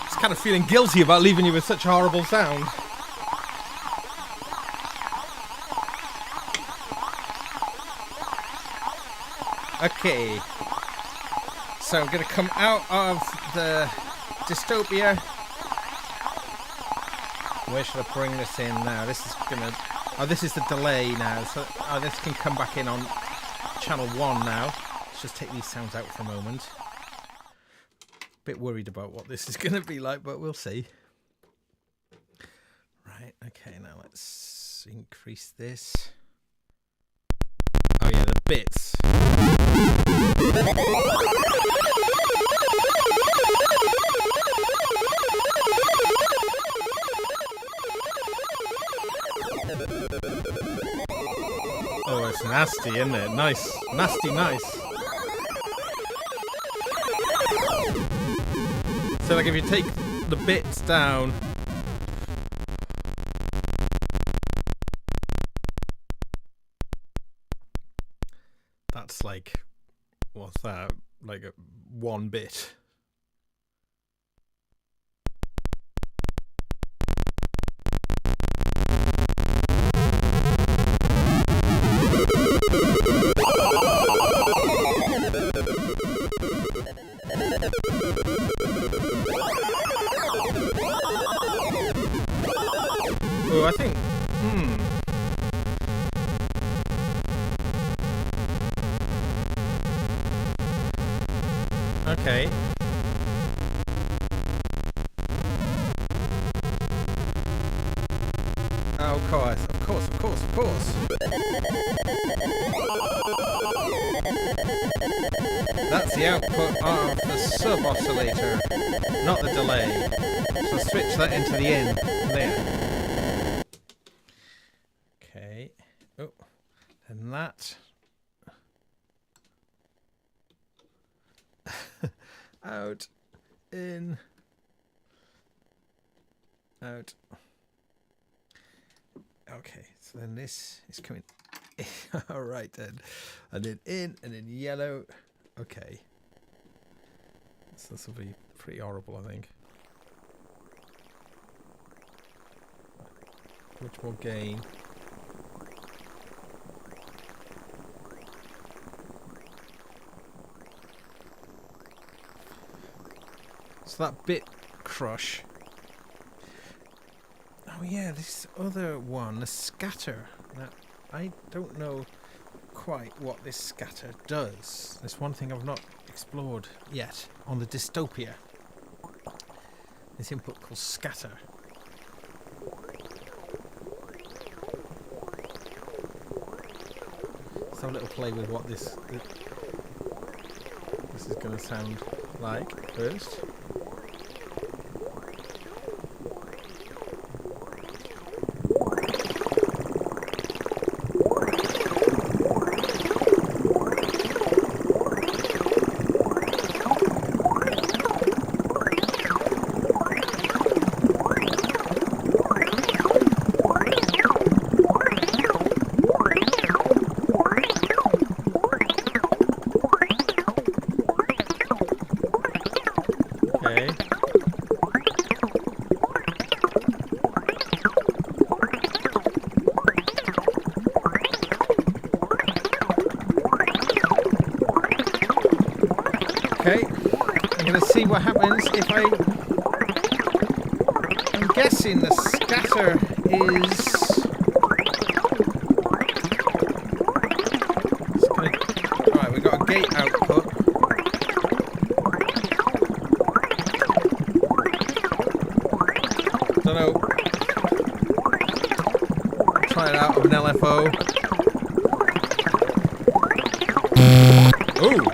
Just kind of feeling guilty about leaving you with such horrible sound. Okay. So I'm going to come out of the dystopia. Where should I bring this in now? This is going to... Oh, this is the delay now. So this can come back in on channel 1 now. Let's just take these sounds out for a moment. Bit worried about what this is going to be like, but we'll see. Right, okay, now let's increase this. Oh yeah, the bits. Oh, it's nasty, isn't it? Nice. Nasty nice. So like if you take the bits down, that's like, what's that? Like a 1 bit. Oh, I think, okay. Oh, of course. That's the output of the sub-oscillator, not the delay. So switch that into the in there. Okay. Oh, and that. Out, in, out. Okay, so then this is coming. All right then, and then in, and then yellow. Okay, so this will be pretty horrible, I think. Much more gain. So that bit crush. Oh yeah, this other one, the scatter. Now, I don't know quite what this scatter does. There's one thing I've not explored yet on the dystopia. This input called scatter. Let's have a little play with what this is going to sound like first. Okay, I'm going to see what happens if I'm guessing the scatter is... Alright, we've got a gate output. Don't know. Try it out of an LFO. Ooh!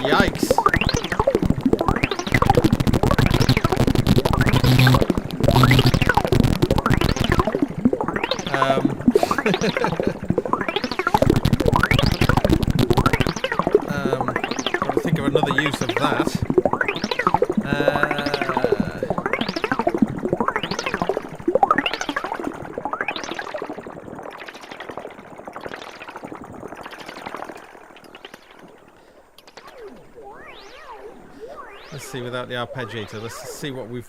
Yikes. I'll think of another use of that. Let's see without the arpeggiator. Let's see what we've...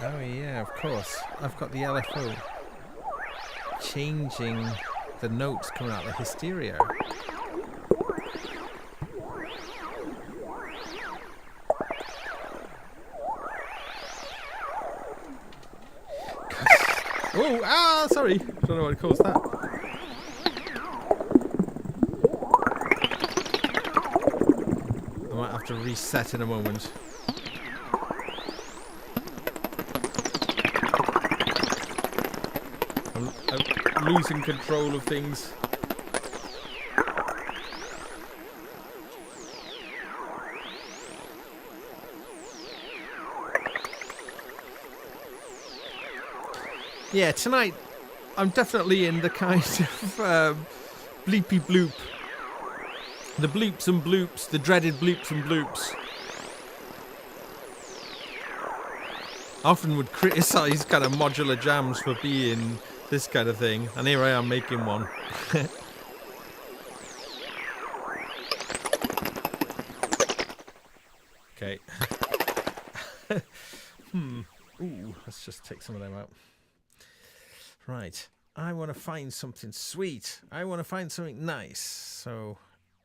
Oh yeah, of course. I've got the LFO changing the notes coming out of the hysteria. Oh, sorry. Don't know what caused that. I might have to reset in a moment. I'm losing control of things. Yeah, tonight I'm definitely in the kind of bleepy bloop. The bleeps and bloops, the dreaded bleeps and bloops. I often would criticise kind of modular jams for being this kind of thing, and here I am making one. Okay. Ooh, let's just take some of them out. Right. I want to find something sweet. I want to find something nice. So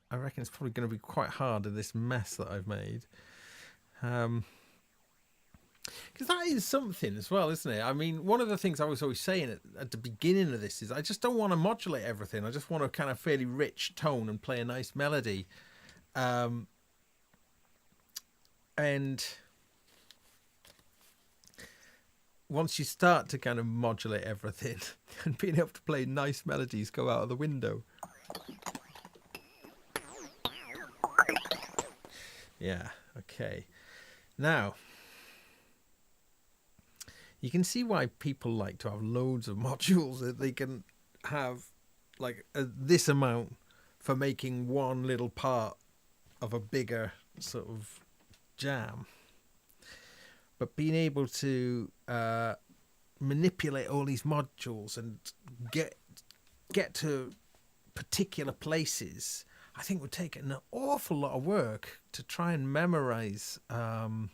I reckon it's probably going to be quite hard in this mess that I've made. Because that is something as well, isn't it? I mean, one of the things I was always saying at the beginning of this is I just don't want to modulate everything. I just want a kind of fairly rich tone and play a nice melody. And once you start to kind of modulate everything, and being able to play nice melodies go out of the window. Yeah, okay. Now, you can see why people like to have loads of modules that they can have like this amount for making one little part of a bigger sort of jam. But being able to manipulate all these modules and get to particular places, I think would take an awful lot of work to try and memorize. I'd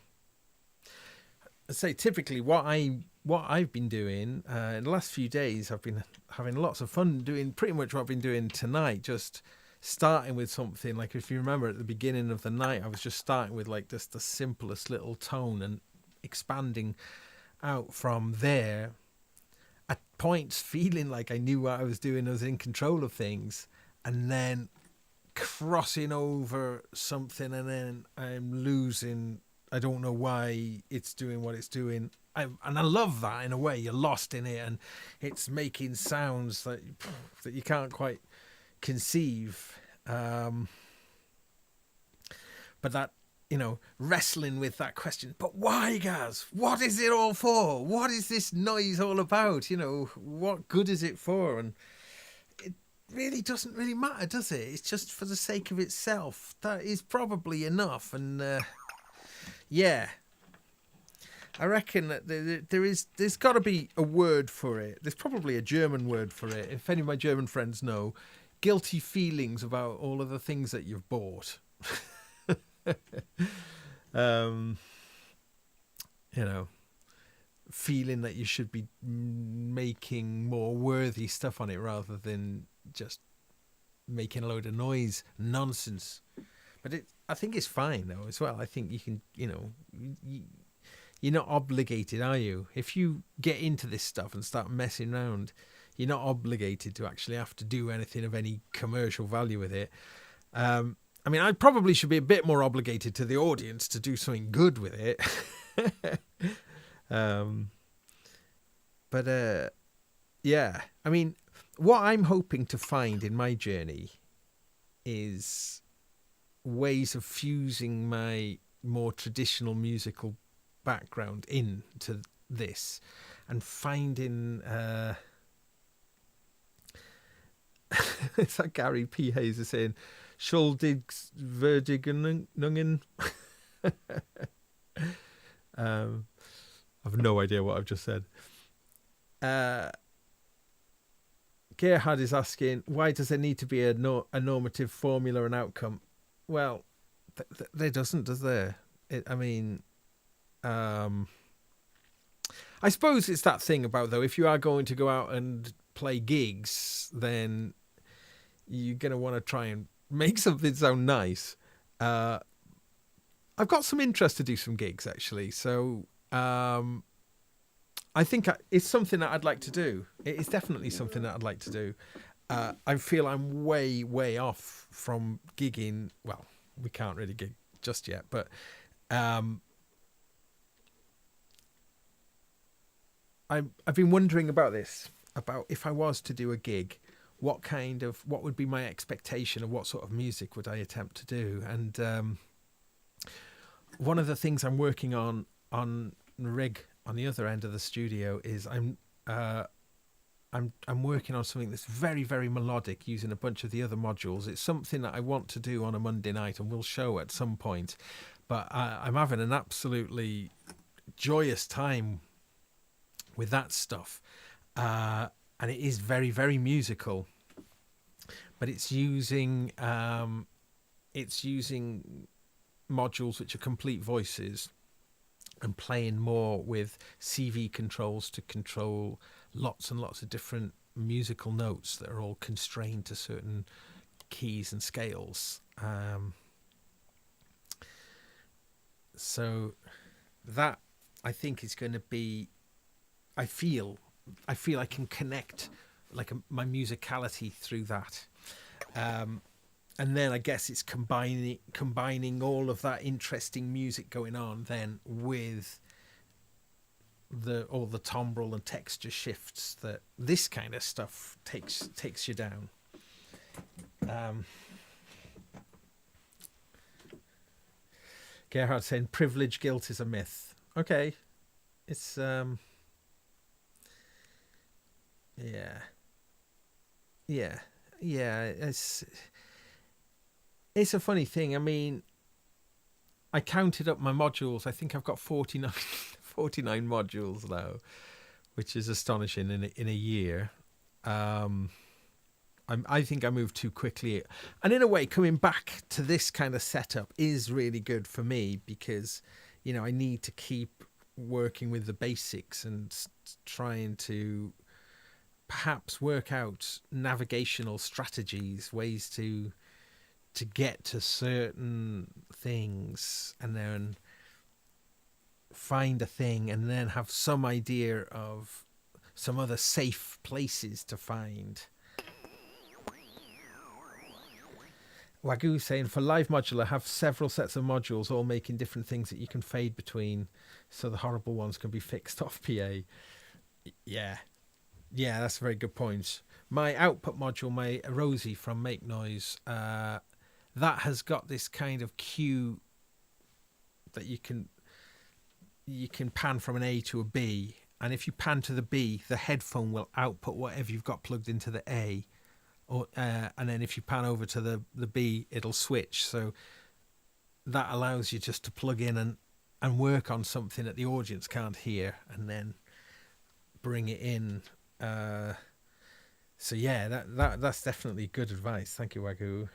say typically what I've been doing in the last few days, I've been having lots of fun doing pretty much what I've been doing tonight. Just starting with something like, if you remember at the beginning of the night, I was just starting with like just the simplest little tone and expanding out from there. At points, feeling like I knew what I was doing, I was in control of things, and then crossing over something, and then I'm losing. I don't know why it's doing what it's doing. And I love that in a way. You're lost in it, and it's making sounds that you can't quite conceive. But that, wrestling with that question, but why, Gaz? What is it all for? What is this noise all about? What good is it for? And it really doesn't really matter, does it? It's just for the sake of itself. That is probably enough. And yeah, I reckon that there's got to be a word for it. There's probably a German word for it. If any of my German friends know, guilty feelings about all of the things that you've bought. Feeling that you should be making more worthy stuff on it rather than just making a load of noise nonsense. But I think it's fine though as well. I think you can, you're not obligated, are you? If you get into this stuff and start messing around, you're not obligated to actually have to do anything of any commercial value with it. I mean, I probably should be a bit more obligated to the audience to do something good with it. Yeah. I mean, what I'm hoping to find in my journey is ways of fusing my more traditional musical background into this and finding... it's like Gary P. Hayes is saying... Schuldigs Verdigenungen. I've no idea what I've just said. Gerhard is asking, why does there need to be a normative formula and outcome? Well, there doesn't, does there? I suppose it's that thing about, though, if you are going to go out and play gigs, then you're going to want to try and make something sound nice. I've got some interest to do some gigs, actually. So I think it's something that I'd like to do. It is definitely something that I'd like to do. I feel I'm way, way off from gigging. Well, we can't really gig just yet, but I've been wondering about this, about if I was to do a gig, what would be my expectation of what sort of music would I attempt to do? And one of the things I'm working on the rig on the other end of the studio is I'm working on something that's very, very melodic using a bunch of the other modules. It's something that I want to do on a Monday night and will show at some point, but I'm having an absolutely joyous time with that stuff, and it is very, very musical, but it's using modules which are complete voices and playing more with CV controls to control lots and lots of different musical notes that are all constrained to certain keys and scales. So that, I think, is going to be, I feel I can connect like my musicality through that. And then I guess it's combining all of that interesting music going on then with all the timbral and texture shifts that this kind of stuff takes you down. Gerhard saying privilege guilt is a myth. Okay, it's yeah, it's a funny thing. I mean, I counted up my modules. I think I've got 49 modules now, which is astonishing in a year. I think I moved too quickly, and in a way, coming back to this kind of setup is really good for me because, you know, I need to keep working with the basics and trying to perhaps work out navigational strategies, ways to get to certain things, and then find a thing and then have some idea of some other safe places to find. Wagyu saying, for live modular, have several sets of modules all making different things that you can fade between, so the horrible ones can be fixed off PA. Yeah, that's a very good point. My output module, my Rosie from Make Noise, that has got this kind of cue that you can pan from an A to a B, and if you pan to the B, the headphone will output whatever you've got plugged into the A, or and then if you pan over to the B, it'll switch. So that allows you just to plug in and work on something that the audience can't hear, and then bring it in. So yeah, that's definitely good advice. Thank you, Wagyu.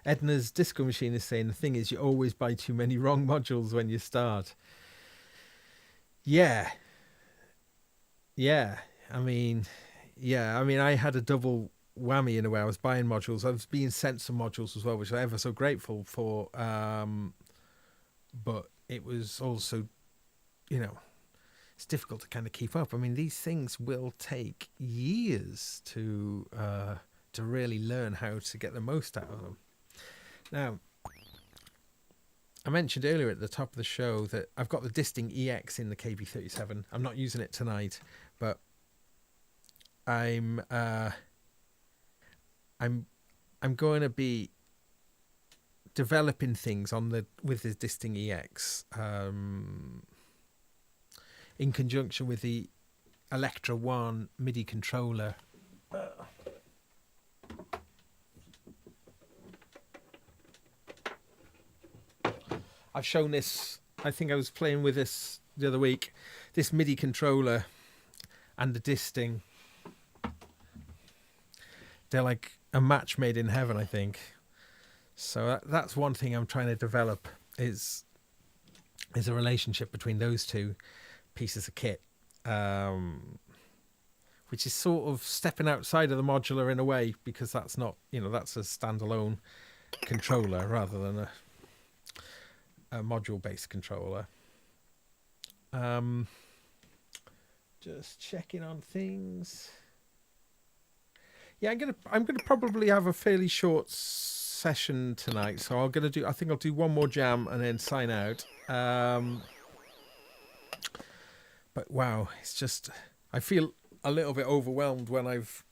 Edna's Disco Machine is saying, the thing is, you always buy too many wrong modules when you start. Yeah. I mean, I had a double whammy in a way. I was buying modules. I was being sent some modules as well, which I'm ever so grateful for. But it was also, you know, it's difficult to kind of keep up. I mean, these things will take years to really learn how to get the most out of them. Now, I mentioned earlier at the top of the show that I've got the Disting EX in the KB37. I'm not using it tonight, but I'm going to be developing things with the Disting EX in conjunction with the Electra One MIDI controller. I've shown this, I think I was playing with this the other week, this MIDI controller and the Disting. They're like a match made in heaven, I think. So that's one thing I'm trying to develop, is is a relationship between those two pieces of kit, which is sort of stepping outside of the modular in a way, because that's not, that's a standalone controller rather than a module-based controller. Just checking on things. Yeah, I'm gonna probably have a fairly short session tonight, so I think I'll do one more jam and then sign out. But wow, it's just, I feel a little bit overwhelmed when I've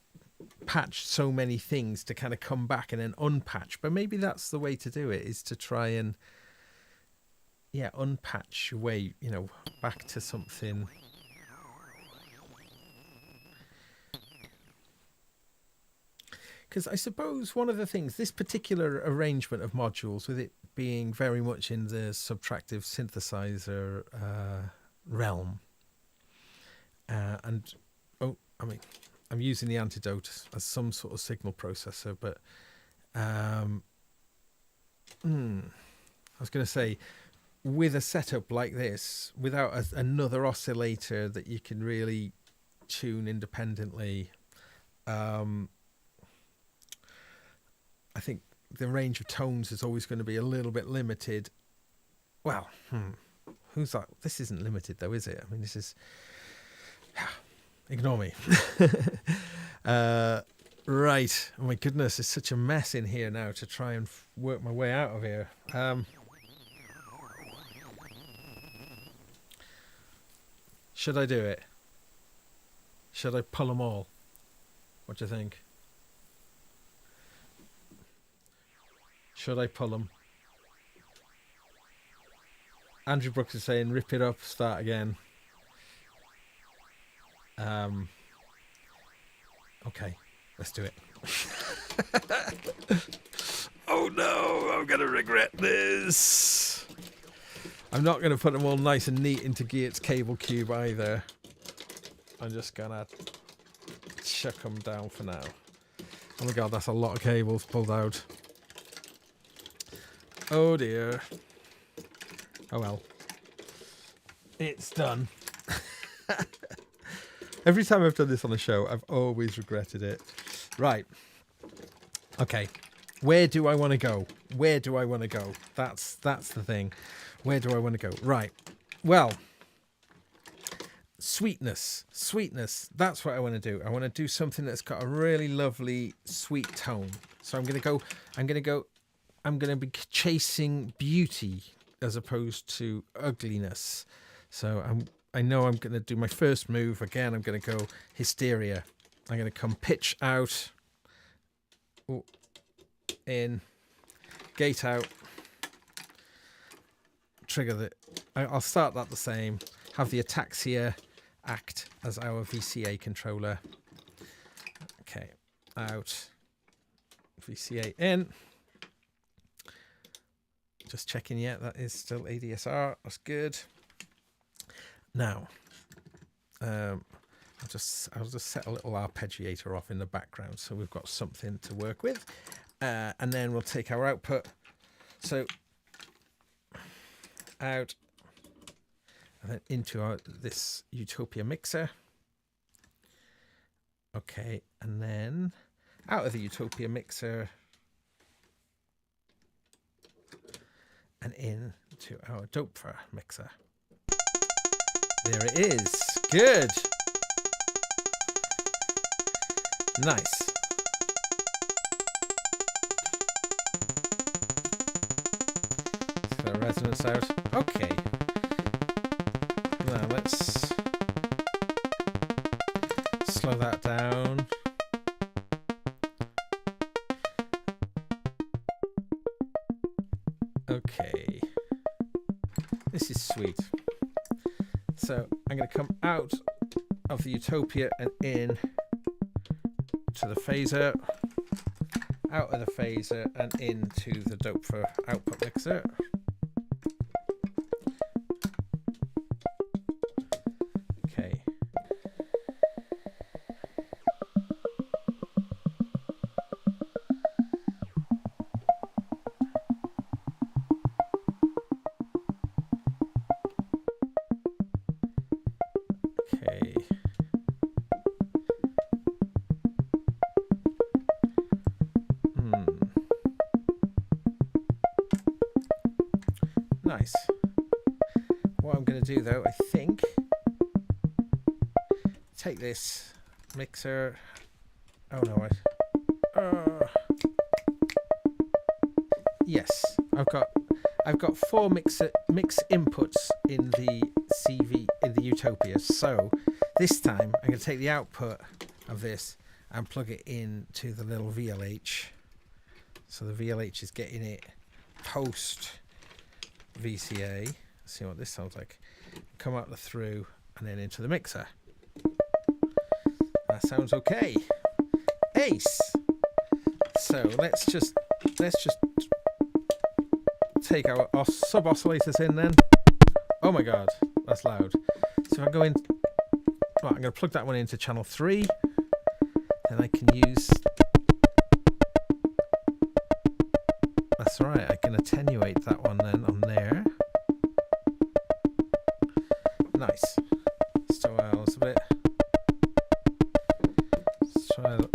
patched so many things to kind of come back and then unpatch. But maybe that's the way to do it, is to try and unpatch your way, back to something. Because I suppose one of the things, this particular arrangement of modules, with it being very much in the subtractive synthesizer realm, I'm using the Antidote as some sort of signal processor, but I was going to say, with a setup like this, without another oscillator that you can really tune independently, I think the range of tones is always going to be a little bit limited. Well, who's that? This isn't limited though, is it? I mean, this is... Ignore me. Right. Oh my goodness, it's such a mess in here now to try and work my way out of here. Should I do it? Should I pull them all? What do you think? Should I pull them? Andrew Brooks is saying, rip it up, start again. Okay, let's do it. Oh no, I'm going to regret this. I'm not going to put them all nice and neat into Geert's cable cube either. I'm just going to chuck them down for now. Oh my god, that's a lot of cables pulled out. Oh dear. Oh well. It's done. Every time I've done this on the show, I've always regretted it. Right. Okay. Where do I want to go? Where do I want to go? That's the thing. Where do I want to go? Right. Well, sweetness. Sweetness. That's what I want to do. I want to do something that's got a really lovely sweet tone. So I'm going to be chasing beauty as opposed to ugliness. So I know I'm going to do my first move. Again, I'm going to go hysteria. I'm going to come pitch out, in, gate out, trigger I'll start that the same. Have the ataxia act as our VCA controller. Okay, out, VCA in. Just checking, yeah, that is still ADSR. That's good. Now, I'll just set a little arpeggiator off in the background so we've got something to work with, and then we'll take our output. So out and then into this Utopia mixer. Okay, and then out of the Utopia mixer and into our Doper mixer. There it is. Good. Nice. Let's get our resonance out. Okay. Now let's slow that down. Okay. This is sweet. So I'm going to come out of the Utopia and in to the phaser, out of the phaser and into the Doper output mixer. Okay. Nice. What I'm going to do though, I think, take this mixer. Oh no, yes, I've got 4 mix inputs in the CV in the Utopia. So this time I'm going to take the output of this and plug it into the little VLH. So the VLH is getting it post VCA. Let's see what this sounds like. Come out the through and then into the mixer. That sounds okay. Ace. So let's just take our sub oscillators in then. Oh my god, that's loud. So if I go in, right, I'm going to plug that one into channel 3. Then I can use, that's right, I can attenuate that one then on there. Nice. So it's a bit. Let's try. Is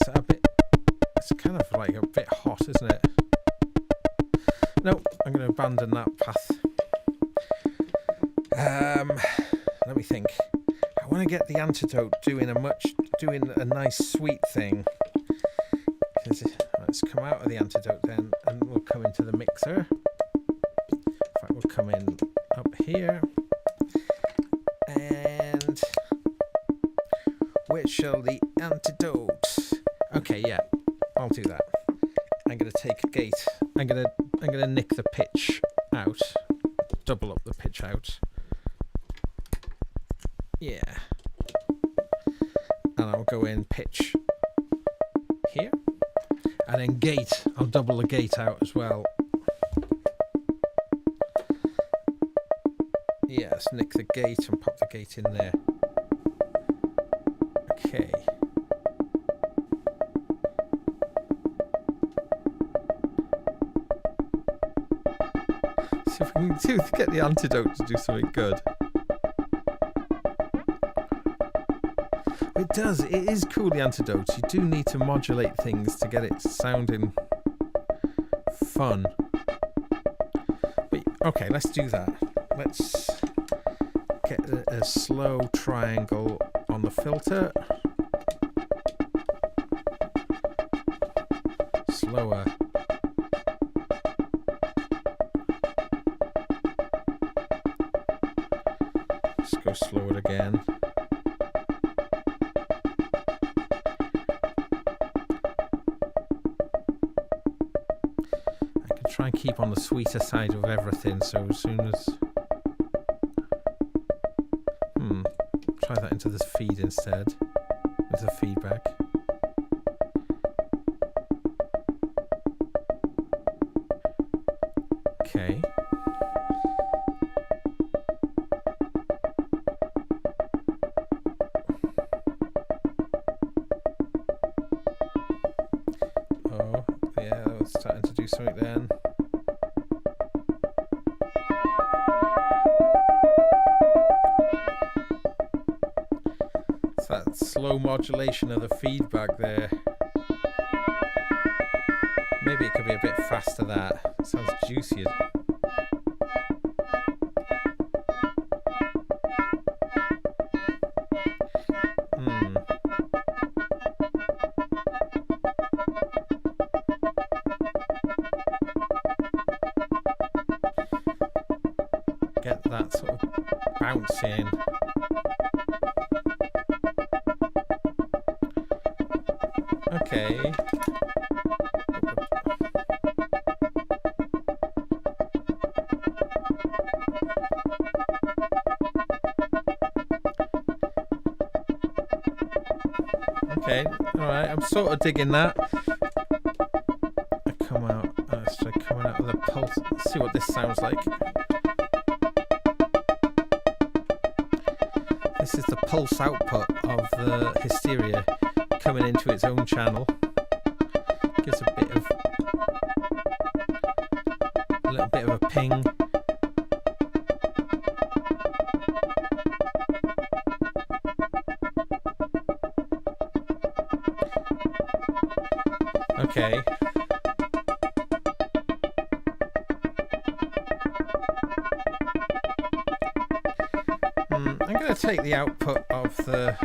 that a bit? It's kind of like a bit hot, isn't it? No, I'm going to abandon that path. Let me think. I want to get the Antidote doing a nice sweet thing. Let's come out of the Antidote then, and we'll come into the mixer. In fact, we'll come in up here. And where shall the Antidote? Okay, yeah, I'll do that. I'm gonna take a gate. I'm gonna nick the pitch out, double up the pitch out. Yeah, and I'll go in pitch here, and then gate. I'll double the gate out as well. Yeah, let's nick the gate and pop the gate in there. Okay. See if we can get the Antidote to do something good. It does. It is cool, the Antidote. You do need to modulate things to get it sounding fun. But, okay, let's do that. Let's get a slow triangle on the filter. Slower. Let's go slower again. Try and keep on the sweeter side of everything, so as soon as try that into this feed instead, into the feedback. Okay. Oh yeah, that was starting to do something then. That slow modulation of the feedback there. Maybe it could be a bit faster. That sounds juicier. Get that sort of bounce in. Okay. Okay, alright, I'm sort of digging that. I come out, let's try coming out of the pulse, see what this sounds like. This is the pulse output of the Hysteria coming into its own channel. Gives a little bit of a ping. Okay. going to take the output of the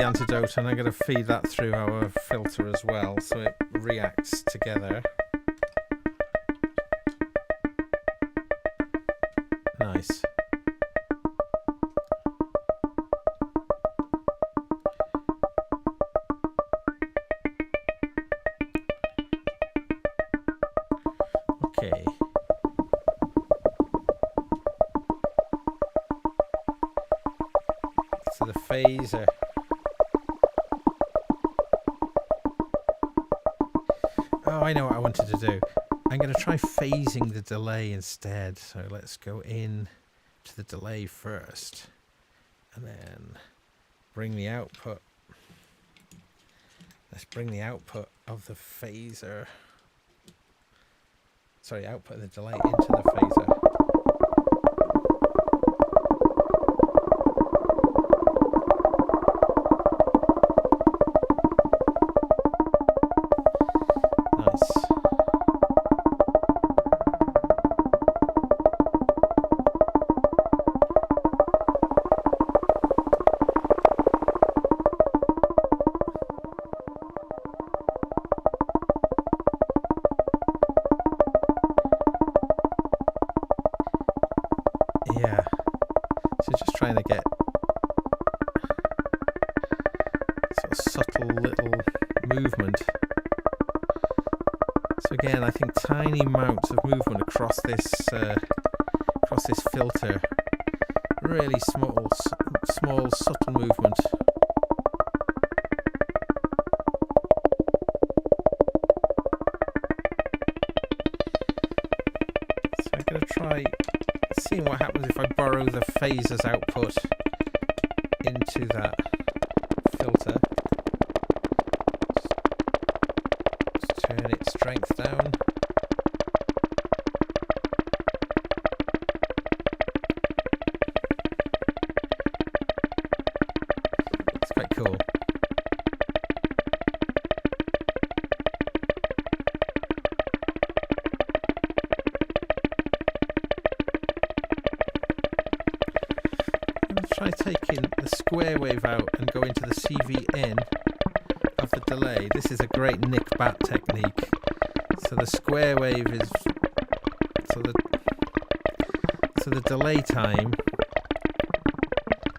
Antidote and I'm going to feed that through our filter as well, so it reacts together. Nice. Okay. So the phaser. Oh, I know what I wanted to do. I'm going to try phasing the delay instead. So let's go in to the delay first and then bring the output. Let's bring the output of the phaser. Sorry, output of the delay into the phaser. Yeah, so just trying to get sort of subtle little movement. So again, I think tiny amounts of movement across this filter, really small subtle movement. So I'm going to try seeing what happens if I borrow the phaser's output into that filter. Just turn its strength down. It's quite cool. Try taking the square wave out and go into the CV in of the delay. This is a great Nick Bat technique. So the square wave is so the delay time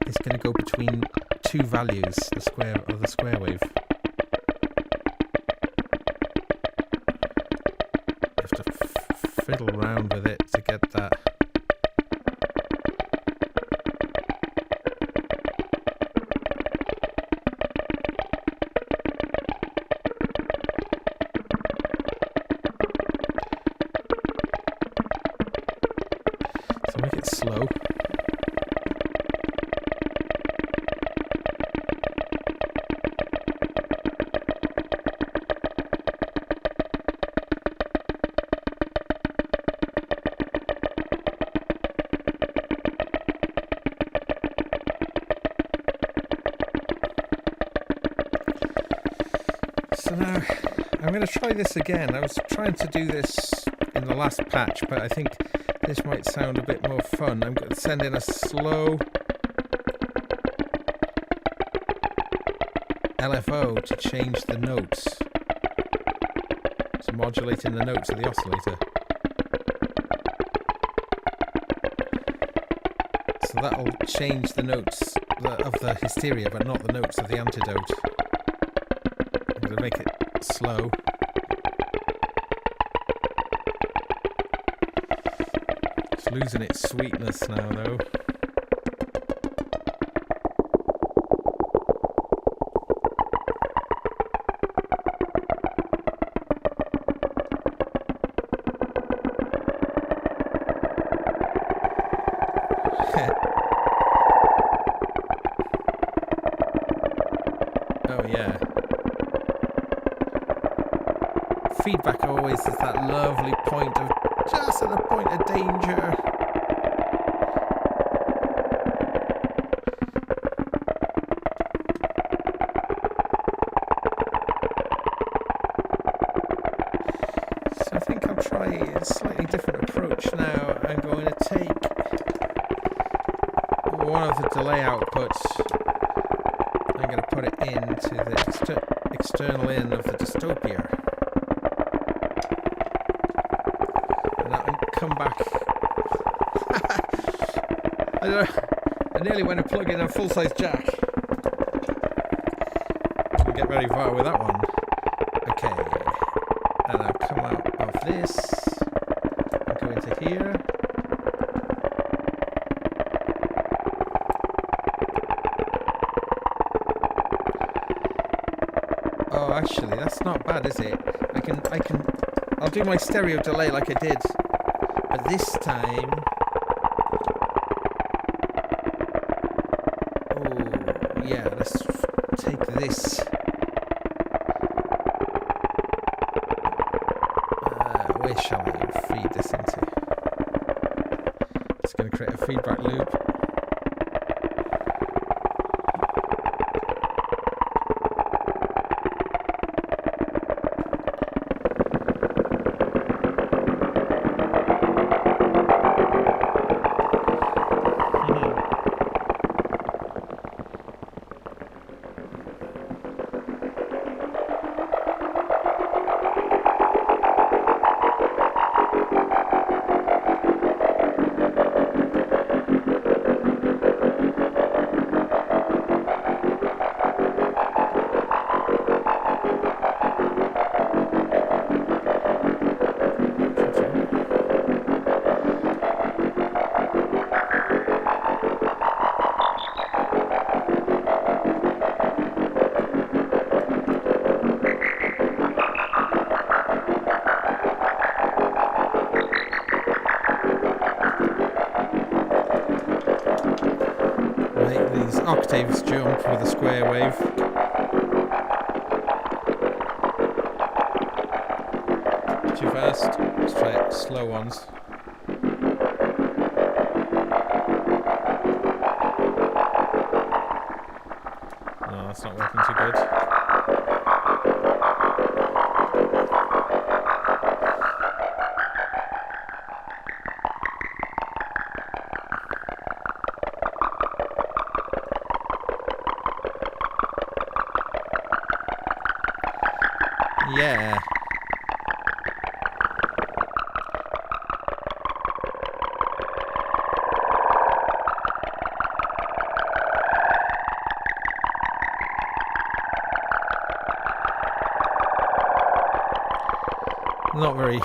is going to go between two values, the square wave. You have to fiddle around with it to get that. Make it slow. So now I'm going to try this again. I was trying to do this in the last patch, but I think this might sound a bit more fun. I'm going to send in a slow LFO to change the notes. So modulating the notes of the oscillator. So that'll change the notes of the hysteria, but not the notes of the Antidote. I'm going to make it slow. It's losing its sweetness now, though. Oh yeah. Feedback always is that lovely point of just at the point of danger. So I think I'll try a slightly different approach now. I'm going to take one of the delay output, I'm going to put it into the external in of the dystopia. And that will come back. I don't know. I nearly went to plug in a full-size jack. Didn't get very far with that one. Okay. And I'll come out of this and go into here. Oh, actually, that's not bad, is it? I'll do my stereo delay like I did, but this time, oh, yeah, let's take this. Where shall I feed this into? It's going to create a feedback loop. Octaves jump with a square wave. Too fast. Let's try it. Slow ones. No, that's not working too good. Yeah. Not very,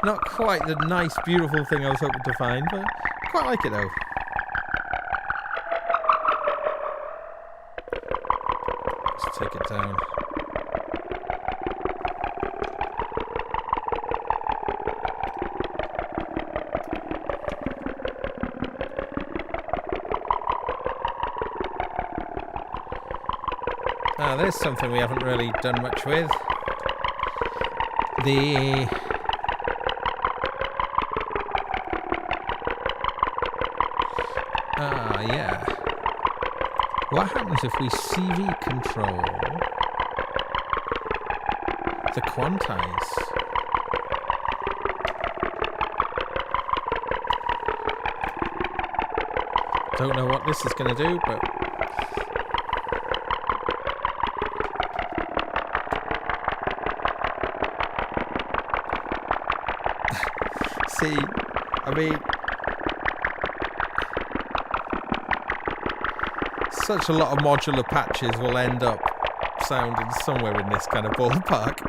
not quite the nice, beautiful thing I was hoping to find, but quite like it though. Let's take it down. Ah, there's something we haven't really done much with. Yeah. What happens if we CV control the quantize? Don't know what this is going to do, but see, I mean, such a lot of modular patches will end up sounding somewhere in this kind of ballpark.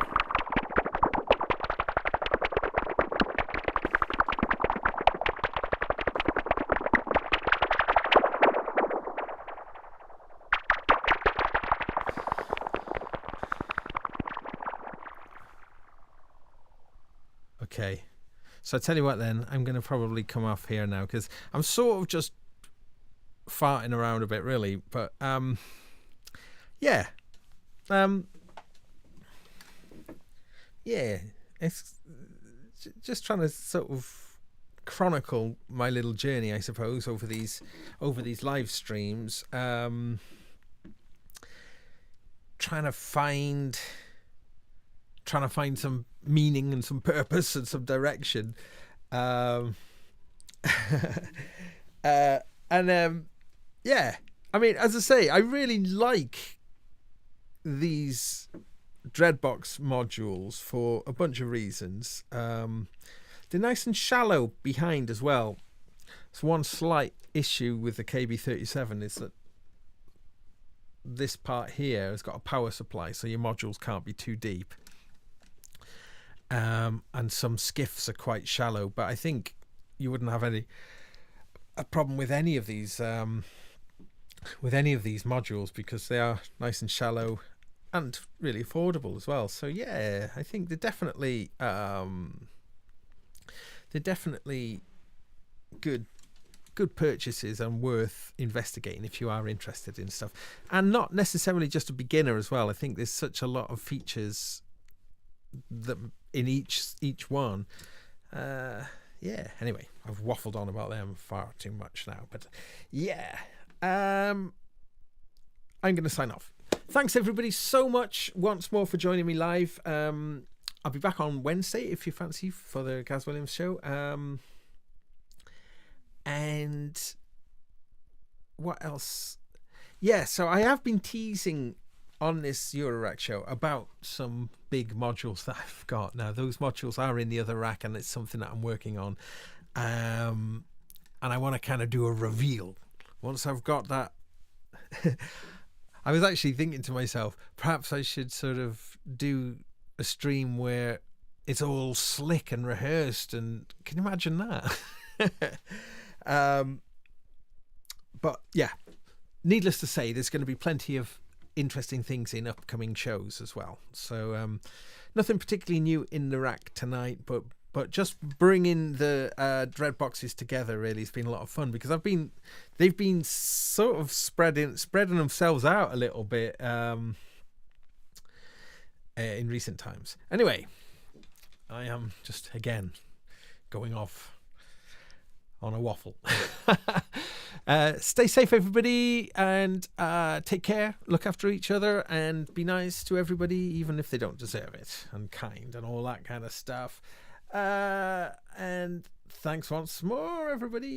Okay. So I tell you what then, I'm going to probably come off here now because I'm sort of just farting around a bit really, but yeah. Yeah, it's just trying to sort of chronicle my little journey, I suppose, over these live streams. Trying to find some meaning and some purpose and some direction, and yeah, I mean, as I say, I really like these Dreadbox modules for a bunch of reasons. They're nice and shallow behind as well. So one slight issue with the KB37 is that this part here has got a power supply, so your modules can't be too deep. And some skiffs are quite shallow, but I think you wouldn't have a problem with any of these modules because they are nice and shallow and really affordable as well. So yeah, I think they're definitely good purchases and worth investigating if you are interested in stuff, and not necessarily just a beginner as well. I think there's such a lot of features that in each one. Yeah, anyway, I've waffled on about them far too much now, but yeah, I'm going to sign off. Thanks everybody so much once more for joining me live. I'll be back on Wednesday if you fancy for the Gaz Williams show. And what else? Yeah, so I have been teasing on this Eurorack show about some big modules that I've got. Now, those modules are in the other rack, and it's something that I'm working on. And I want to kind of do a reveal. Once I've got that... I was actually thinking to myself, perhaps I should sort of do a stream where it's all slick and rehearsed, and can you imagine that? But yeah, needless to say, there's going to be plenty of interesting things in upcoming shows as well. So nothing particularly new in the rack tonight, but just bringing the Dreadboxes together really has been a lot of fun, because they've been sort of spreading themselves out a little bit in recent times. Anyway, I am just again going off on a waffle. Stay safe everybody, and take care, look after each other, and be nice to everybody even if they don't deserve it, and kind and all that kind of stuff. And thanks once more everybody.